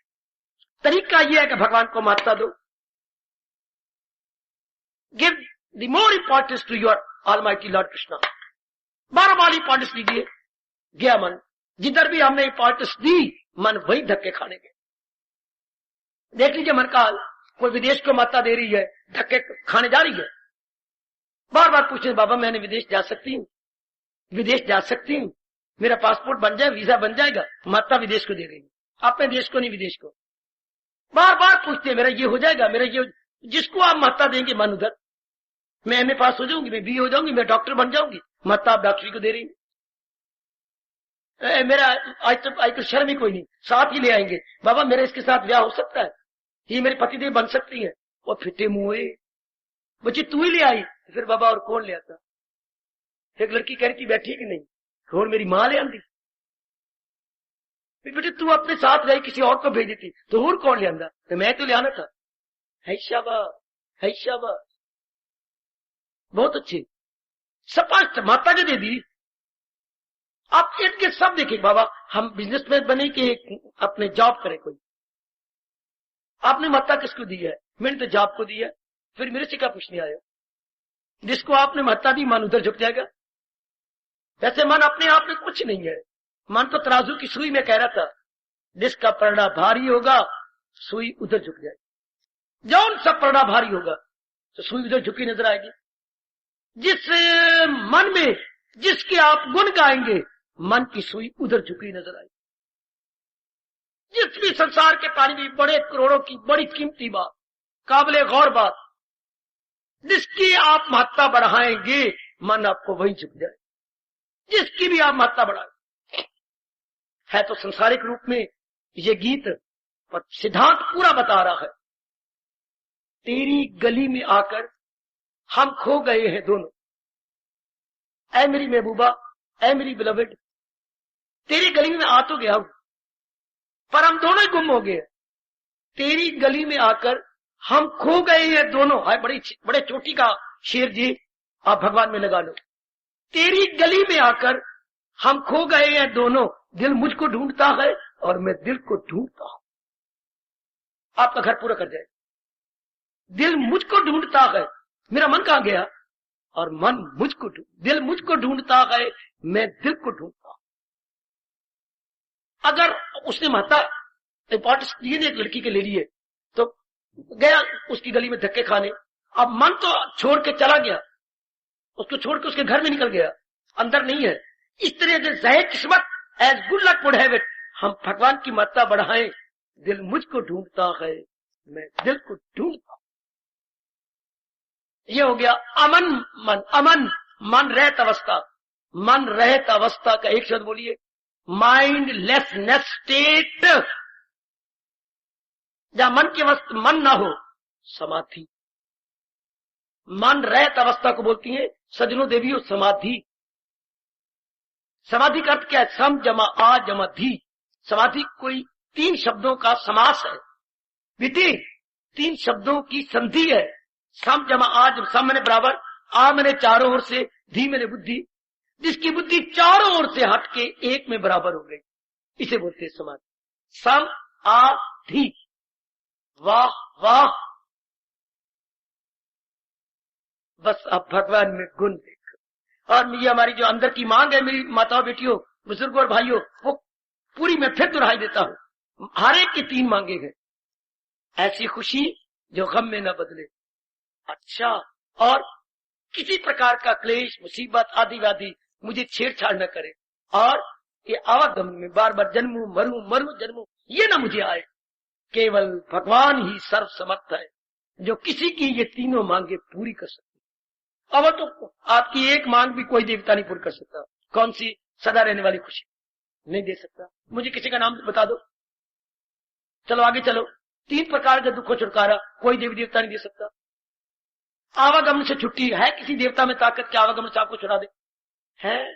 तरीका ये है कि भगवान को महत्ता दो। Give the more importance to your almighty lord Krishna. 12 बार इंपॉर्टेंस दीजिए, गया मन। जिधर भी हमने इंपॉर्टेंस दी, मन वही धक्के खाने के। देख लीजिए मन का हाल, कोई विदेश को महत्ता दे रही है, धक्के खाने जा रही है। बार बार पूछे, बाबा मैंने विदेश जा सकती हूँ, विदेश जा सकती हूँ, मेरा पासपोर्ट बन जाए, वीजा बन जाएगा, महत्ता विदेश को दे रही है, अपने देश को नहीं विदेश को। बार बार पूछते, मेरा ये हो जाएगा, मेरा ये, जिसको आप महत्ता देंगे मन उधर। मैं एमए पास हो जाऊंगी, मैं बीए हो जाऊंगी, मैं डॉक्टर बन जाऊंगी, महत्ता आप डॉक्टरी को दे रही है। मेरा आज तो शर्म ही कोई नहीं, साथ ही ले आएंगे, बाबा मेरा इसके साथ ब्याह हो सकता है, ये मेरे पतिदेव बन सकती है। और फिटे मुंह, बच्ची तू ही ले आई, फिर बाबा और कौन ले आता? एक लड़की कह रही थी बैठी कि नहीं, और मेरी माँ ले आंदी। बेटे तू अपने साथ गई, किसी और को भेज देती तो और कौन ले आंदा? तो मैं तो ले आना था। है शाबाश, है शाबाश, बहुत अच्छे, स्पष्ट माता जी दे दी। आप इनके सब देखिए, बाबा हम बिजनेसमैन बने कि अपने जॉब करे कोई, आपने महत्ता किसको दी है? मैंने तो जॉब को दी है। फिर मेरे से क्या पूछने आए? जिसको आपने महत्ता दी, मन उधर झुक जाएगा। वैसे मन अपने आप में कुछ नहीं है, मन तो तराजू की सुई में कह रहा था, जिसका पलड़ा भारी होगा सुई उधर झुक जाएगी। जौन सा पलड़ा भारी होगा तो सुई उधर झुकी नजर आएगी। जिस मन में जिसके आप गुण गाएंगे, मन की सुई उधर झुकी नजर आएगी। जिस भी संसार के पानी में बड़े करोड़ों की बड़ी कीमती बात, काबिले गौर बात, जिसकी आप महत्ता बढ़ाएंगे, मन आपको वही झुक जाए। जिसकी भी आप महत्ता बढ़ाए, है तो संसारिक रूप में ये गीत, पर सिद्धांत पूरा बता रहा है। तेरी गली में आकर हम खो गए हैं दोनों, ऐ मेरी महबूबा, ऐ मेरी बिलवड, तेरी गली में आ तो गया हूं, पर हम दोनों ही गुम हो गए। तेरी गली में आकर हम खो गए हैं दोनों। है बड़े चोटी का शेर जी, आप भगवान में लगा लो। तेरी गली में आकर हम खो गए हैं दोनों, दिल मुझको ढूंढता है और मैं दिल को ढूंढता हूं। आपका घर पूरा कर जाए। दिल मुझको ढूंढता है, मेरा मन कहां गया? और मन मुझको, दिल मुझको ढूंढता है, मैं दिल को ढूंढता हूं। अगर उसने महत्ता इंपॉर्टेंस दिए एक लड़की के ले लिए, तो गया उसकी गली में धक्के खाने। अब मन तो छोड़ के चला गया, उसको छोड़ के उसके घर में निकल गया, अंदर नहीं है। इस तरह से ज़ाहिर किस्मत, as good luck would have it, हम भगवान की महत्ता बढ़ाएं। दिल मुझको ढूंढता है, मैं दिल को ढूंढता हूं। ये हो गया अमन मन। अमन मन रहित अवस्था। मन रहित अवस्था का एक शब्द बोलिए, माइंडलेसनेस स्टेट। जहां मन की अवस्था मन ना हो, समाधि। मन रहित अवस्था को बोलती है सजनों देवियों समाधि। समाधि का अर्थ क्या है? सम जमा आ जमा धी। समाधि कोई 3 शब्दों का समास है बेटे, 3 शब्दों की संधि है। सम जमा आ, जब सम मैंने बराबर, आ मैंने चारों ओर से, धी मैंने बुद्धि, जिसकी बुद्धि चारों ओर से हट के एक में बराबर हो गई, इसे बोलते हैं समाधि। सम आ धी, वाह वाह। बस अब भगवान में गुण देखो। और ये हमारी जो अंदर की मांग है, मेरी माताओं बेटियों बुजुर्गों और भाइयों, वो पूरी मैं फिर दोहराई देता हूं। हर एक की 3 मांगे हैं। ऐसी खुशी जो गम में न बदले, अच्छा, और किसी प्रकार का क्लेश, मुसीबत आदि व्याधि मुझे छेड़छाड़ न करे, और ये आवागमन में बार बार जन्मू मरू मरू जन्मू ये ना मुझे आए। केवल भगवान ही सर्व समर्थ है जो किसी की ये तीनों मांगे पूरी कर सकते। अब तो आपकी एक मांग भी कोई देवता नहीं पूरी कर सकता। कौन सी? सदा रहने वाली खुशी नहीं दे सकता। मुझे किसी का नाम बता दो, चलो आगे चलो। 3 प्रकार के दुखों छुटकारा कोई देवी देवता नहीं दे सकता। आवागमन से छुट्टी है किसी देवता में ताकत के आवागमन से आपको छुड़ा दे? है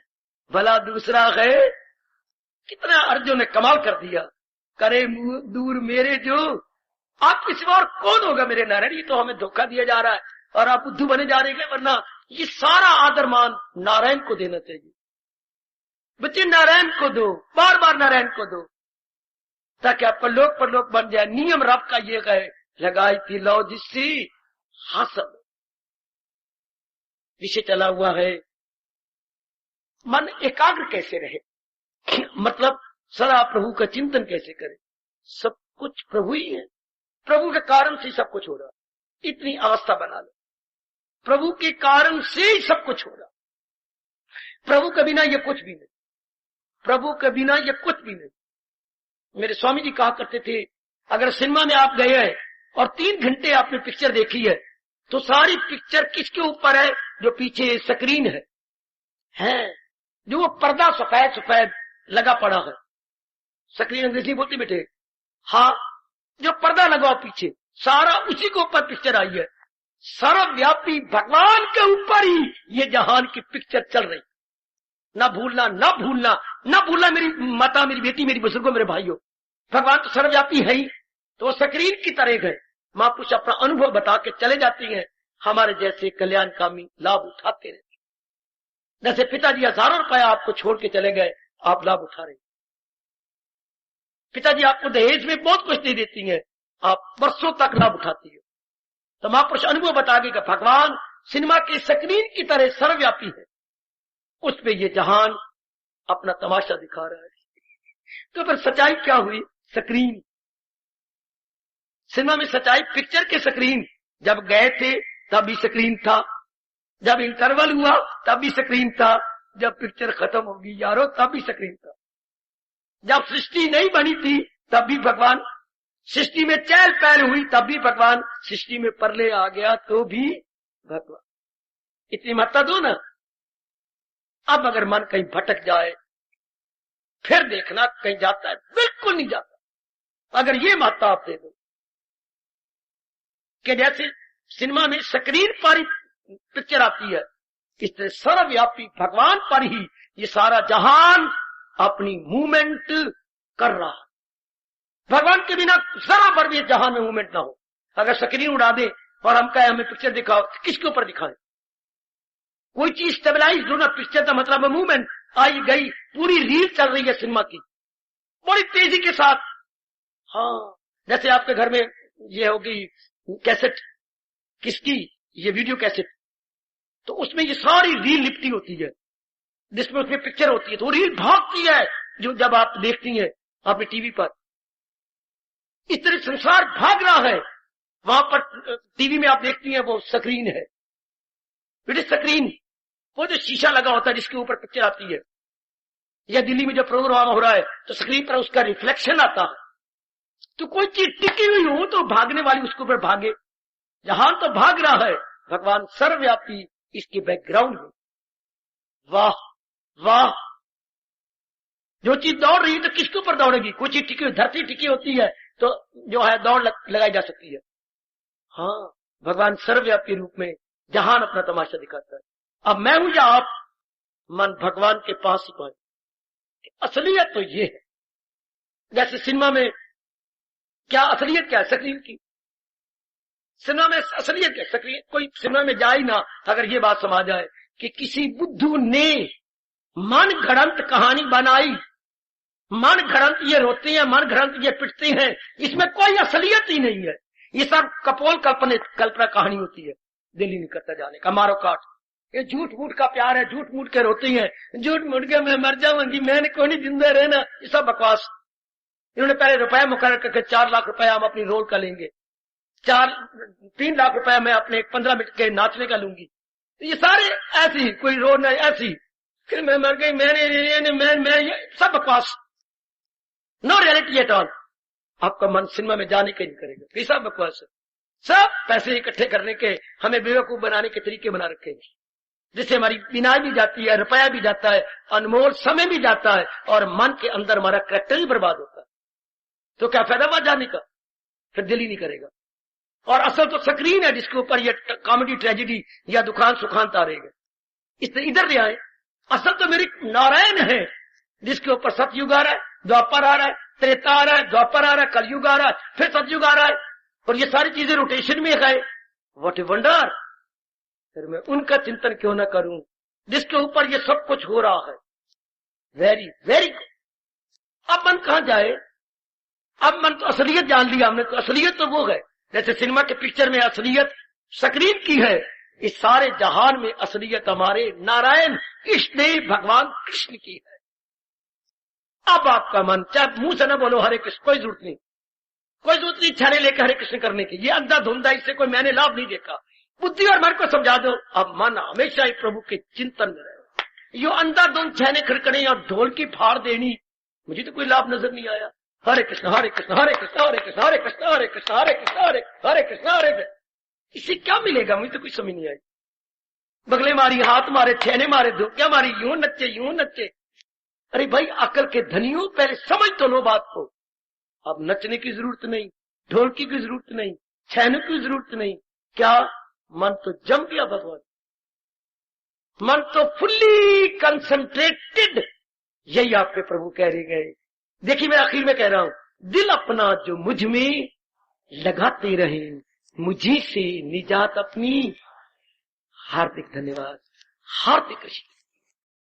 भला दूसरा है? कितना अर्जुन ने कमाल कर दिया, करे मुंह दूर मेरे जो, आप किसी और कौन होगा मेरे नारायण? ये तो हमें धोखा दिया जा रहा है और आप बुद्धू बने जा रहे हैं। वरना ये सारा आदर मान नारायण को देना चाहिए। बच्चे नारायण को दो, बार बार नारायण को दो, ताकि आपका लोक परलोक बन जाए। नियम रब का ये है, लगाई थी लो जिससे हासिल विषय चला हुआ है। मन एकाग्र कैसे रहे, मतलब सदा प्रभु का चिंतन कैसे करे। सब कुछ प्रभु ही है, प्रभु के कारण से सब कुछ हो रहा। इतनी अवस्था बना लो, प्रभु के कारण से ही सब कुछ हो रहा। प्रभु के बिना ये कुछ भी नहीं, प्रभु के बिना ये कुछ भी नहीं। मेरे स्वामी जी कहा करते थे, अगर सिनेमा में आप गए हैं और 3 घंटे आपने पिक्चर देखी है, तो सारी पिक्चर किसके ऊपर है? जो पीछे स्क्रीन है जो वो पर्दा सफेद सफेद लगा पड़ा है। स्क्रीन अंग्रेजी बोलते बेटे, हाँ, जो पर्दा लगा पीछे सारा उसी के ऊपर पिक्चर आई है। सर्वव्यापी भगवान के ऊपर ही ये जहान की पिक्चर चल रही। ना भूलना, ना भूलना, ना भूलना मेरी माता, मेरी बेटी, मेरी बुजुर्गों, मेरे भाइयों, भगवान तो सर्वव्यापी है ही। तो स्क्रीन की तरह है, महापुरुष अपना अनुभव बता के चले जाती हैं। हमारे जैसे कल्याणकामी लाभ उठाते रहते। जैसे पिताजी हजारों रुपया आपको छोड़ के चले गए, आप लाभ उठा रहे। पिताजी आपको दहेज में बहुत कुछ दे देती हैं, आप वर्षों तक लाभ उठाती है। तो महापुरुष अनुभव बता के भगवान सिनेमा के स्क्रीन की तरह सर्वव्यापी है, उस पे ये जहान अपना तमाशा दिखा रहा है। तो फिर सच्चाई क्या हुई? स्क्रीन, सिनेमा में सच्चाई पिक्चर के स्क्रीन। जब गए थे तब भी स्क्रीन था, जब इंटरवल हुआ तब भी स्क्रीन था, जब पिक्चर खत्म होगी यारो तब भी स्क्रीन था। जब सृष्टि नहीं बनी थी तब भी भगवान, सृष्टि में चहल पहल हुई तब भी भगवान, सृष्टि में परले आ गया तो भी भगवान। इतनी महत्ता दो ना। अब अगर मन कहीं भटक जाए फिर देखना कहीं जाता है, बिल्कुल नहीं जाता। अगर ये महत्ता आप दे दो कि जैसे सिनेमा में स्क्रीन पर ही पिक्चर आती है, इससे सर्वव्यापी भगवान पर ही ये सारा जहान अपनी मूवमेंट कर रहा है। भगवान के बिना जरा पर भी जहान में मूवमेंट ना हो। अगर स्क्रीन उड़ा दे और हम कहें हमें पिक्चर दिखाओ, तो किसके ऊपर दिखाएं? कोई चीज स्टेबलाइज हो ना, पिक्चर का मतलब है मूवमेंट। आई गई, पूरी रील चल रही है सिनेमा की बड़ी तेजी के साथ। हाँ, जैसे आपके घर में ये होगी कैसेट, किसकी? ये वीडियो कैसेट, तो उसमें ये सारी रील लिपटी होती है, जिसमें उसमें पिक्चर होती है, तो रील भागती है जो जब आप देखती हैं अपने टीवी पर। इस तरह संसार भाग रहा है। वहां पर टीवी में आप देखती हैं वो स्क्रीन है, बेटे स्क्रीन, वो जो शीशा लगा होता है जिसके ऊपर पिक्चर आती है। या दिल्ली में जो प्रोग्राम हो रहा है तो स्क्रीन पर उसका रिफ्लेक्शन आता है। तो कोई चीज टिकी हुई हो तो भागने वाली उसके ऊपर भागे। जहान तो भाग रहा है, भगवान सर्वव्यापी इसके बैकग्राउंड में। वाह वाह, जो चीज दौड़ रही है तो किसके ऊपर दौड़ेगी? कोई चीज टिकी, धरती टिकी होती है तो जो है दौड़ लगाई जा सकती है। हाँ, भगवान सर्वव्यापी रूप में जहान अपना तमाशा दिखाता है। अब मैं हूं या आप, मन भगवान के पास ही पहुंचे। असलियत तो ये है, जैसे सिनेमा में क्या असलियत क्या है? स्क्रीन की। सिनेमा में असलियत है, सक्रिय कोई सिनेमा में जाए ना अगर ये बात समझ आए कि किसी बुद्धू ने मन घड़ंत कहानी बनाई, मन घड़ंत ये रोते हैं, मन घड़ंत ये पिटते हैं, इसमें कोई असलियत ही नहीं है। ये सब कपोल कल्पना कहानी होती है। दिल ही नहीं करता जाने का, मारो काट। ये झूठ मूठ का प्यार है, झूठ मूठ के रोते हैं, झूठ मूठ के मैं मर जाऊंगी, मैंने कोई नहीं जिंदा रहना, ये सब बकवास। इन्होंने पहले रुपया मुकर्रर करके 4 लाख रुपया हम अपनी रोल का लेंगे, 3 लाख रुपया मैं अपने 15 मिनट के नाचने का लूंगी। ये सारे ऐसी, कोई रोल नहीं ऐसी, फिर मैं मर गई, मैं सब बकवास, नो रियलिटी एट ऑल। आपका मन सिनेमा में जाने के नहीं करेगा, ये सब बकवास है। सब पैसे इकट्ठे करने के, हमें बेवकूफ बनाने के तरीके बना रखे हैं, जिससे हमारी बिनाई भी जाती है, रुपया भी जाता है, अनमोल समय भी जाता है, और मन के अंदर हमारा कैरेक्टर ही बर्बाद होता है। तो क्या फायदा वहां जाने का, फिर दिल ही नहीं करेगा। और असल तो स्क्रीन है जिसके ऊपर ये कॉमेडी ट्रेजेडी या दुखान सुखान तारेगा, इससे इधर ले आए। असल तो मेरी नारायण है जिसके ऊपर सतयुग आ रहा है, द्वापर आ रहा है, त्रेता आ रहा है, द्वापर आ रहा है, कलयुग आ रहा है, फिर सतयुग आ रहा है, और ये सारी चीजें रोटेशन में गए। What a wonder. फिर मैं उनका चिंतन क्यों ना करूं जिसके ऊपर ये सब कुछ हो रहा है। Very very good. अब मन कहां जाए, अब मन तो असलियत जान लिया हमने, तो असलियत तो वो है जैसे सिनेमा के पिक्चर में असलियत स्क्रीन की है, इस सारे जहान में असलियत हमारे नारायण इष्ट देव भगवान कृष्ण की है। अब आपका मन चाहे मुंह से न बोलो हरे कृष्ण, कोई जरूरत नहीं, कोई जरूरत नहीं छाने लेकर हरे कृष्ण करने की, ये अंधा धुंधा, इससे कोई मैंने लाभ नहीं देखा। बुद्धि और मन को समझा दो, अब मन हमेशा ही प्रभु के चिंतन में रहे। यो अंधा धुंध छहने खड़कने और ढोल की फाड़ देनी, मुझे तो कोई लाभ नजर नहीं आया। हरे कृष्ण हरे कृष्ण हरे कृष्ण हरे कृष्ण हरे कृष्ण हरे कृष्ण हरे कृष्ण हरे कृष्ण हरे कृष्ण, इससे क्या मिलेगा, मुझे तो कुछ समझ नहीं आई। बगले मारी, हाथ मारे, छेने मारे, धुकिया मारी, यूं नच्चे यूं नच्चे। अरे भाई अकल के धनियों, पहले समझ तो लो बात को। अब नचने की जरूरत नहीं, ढोलकी की जरूरत नहीं, छेने की जरूरत नहीं, क्या मन तो जम गया भगवान, मन तो फुल्ली कंसंट्रेटेड। यही आपके प्रभु कह रहे गए। देखिए मैं आखिर में कह रहा हूं, दिल अपना जो मुझ में लगाते रहे, मुझी से निजात अपनी। हार्दिक धन्यवाद, हार्दिक कृष्ण।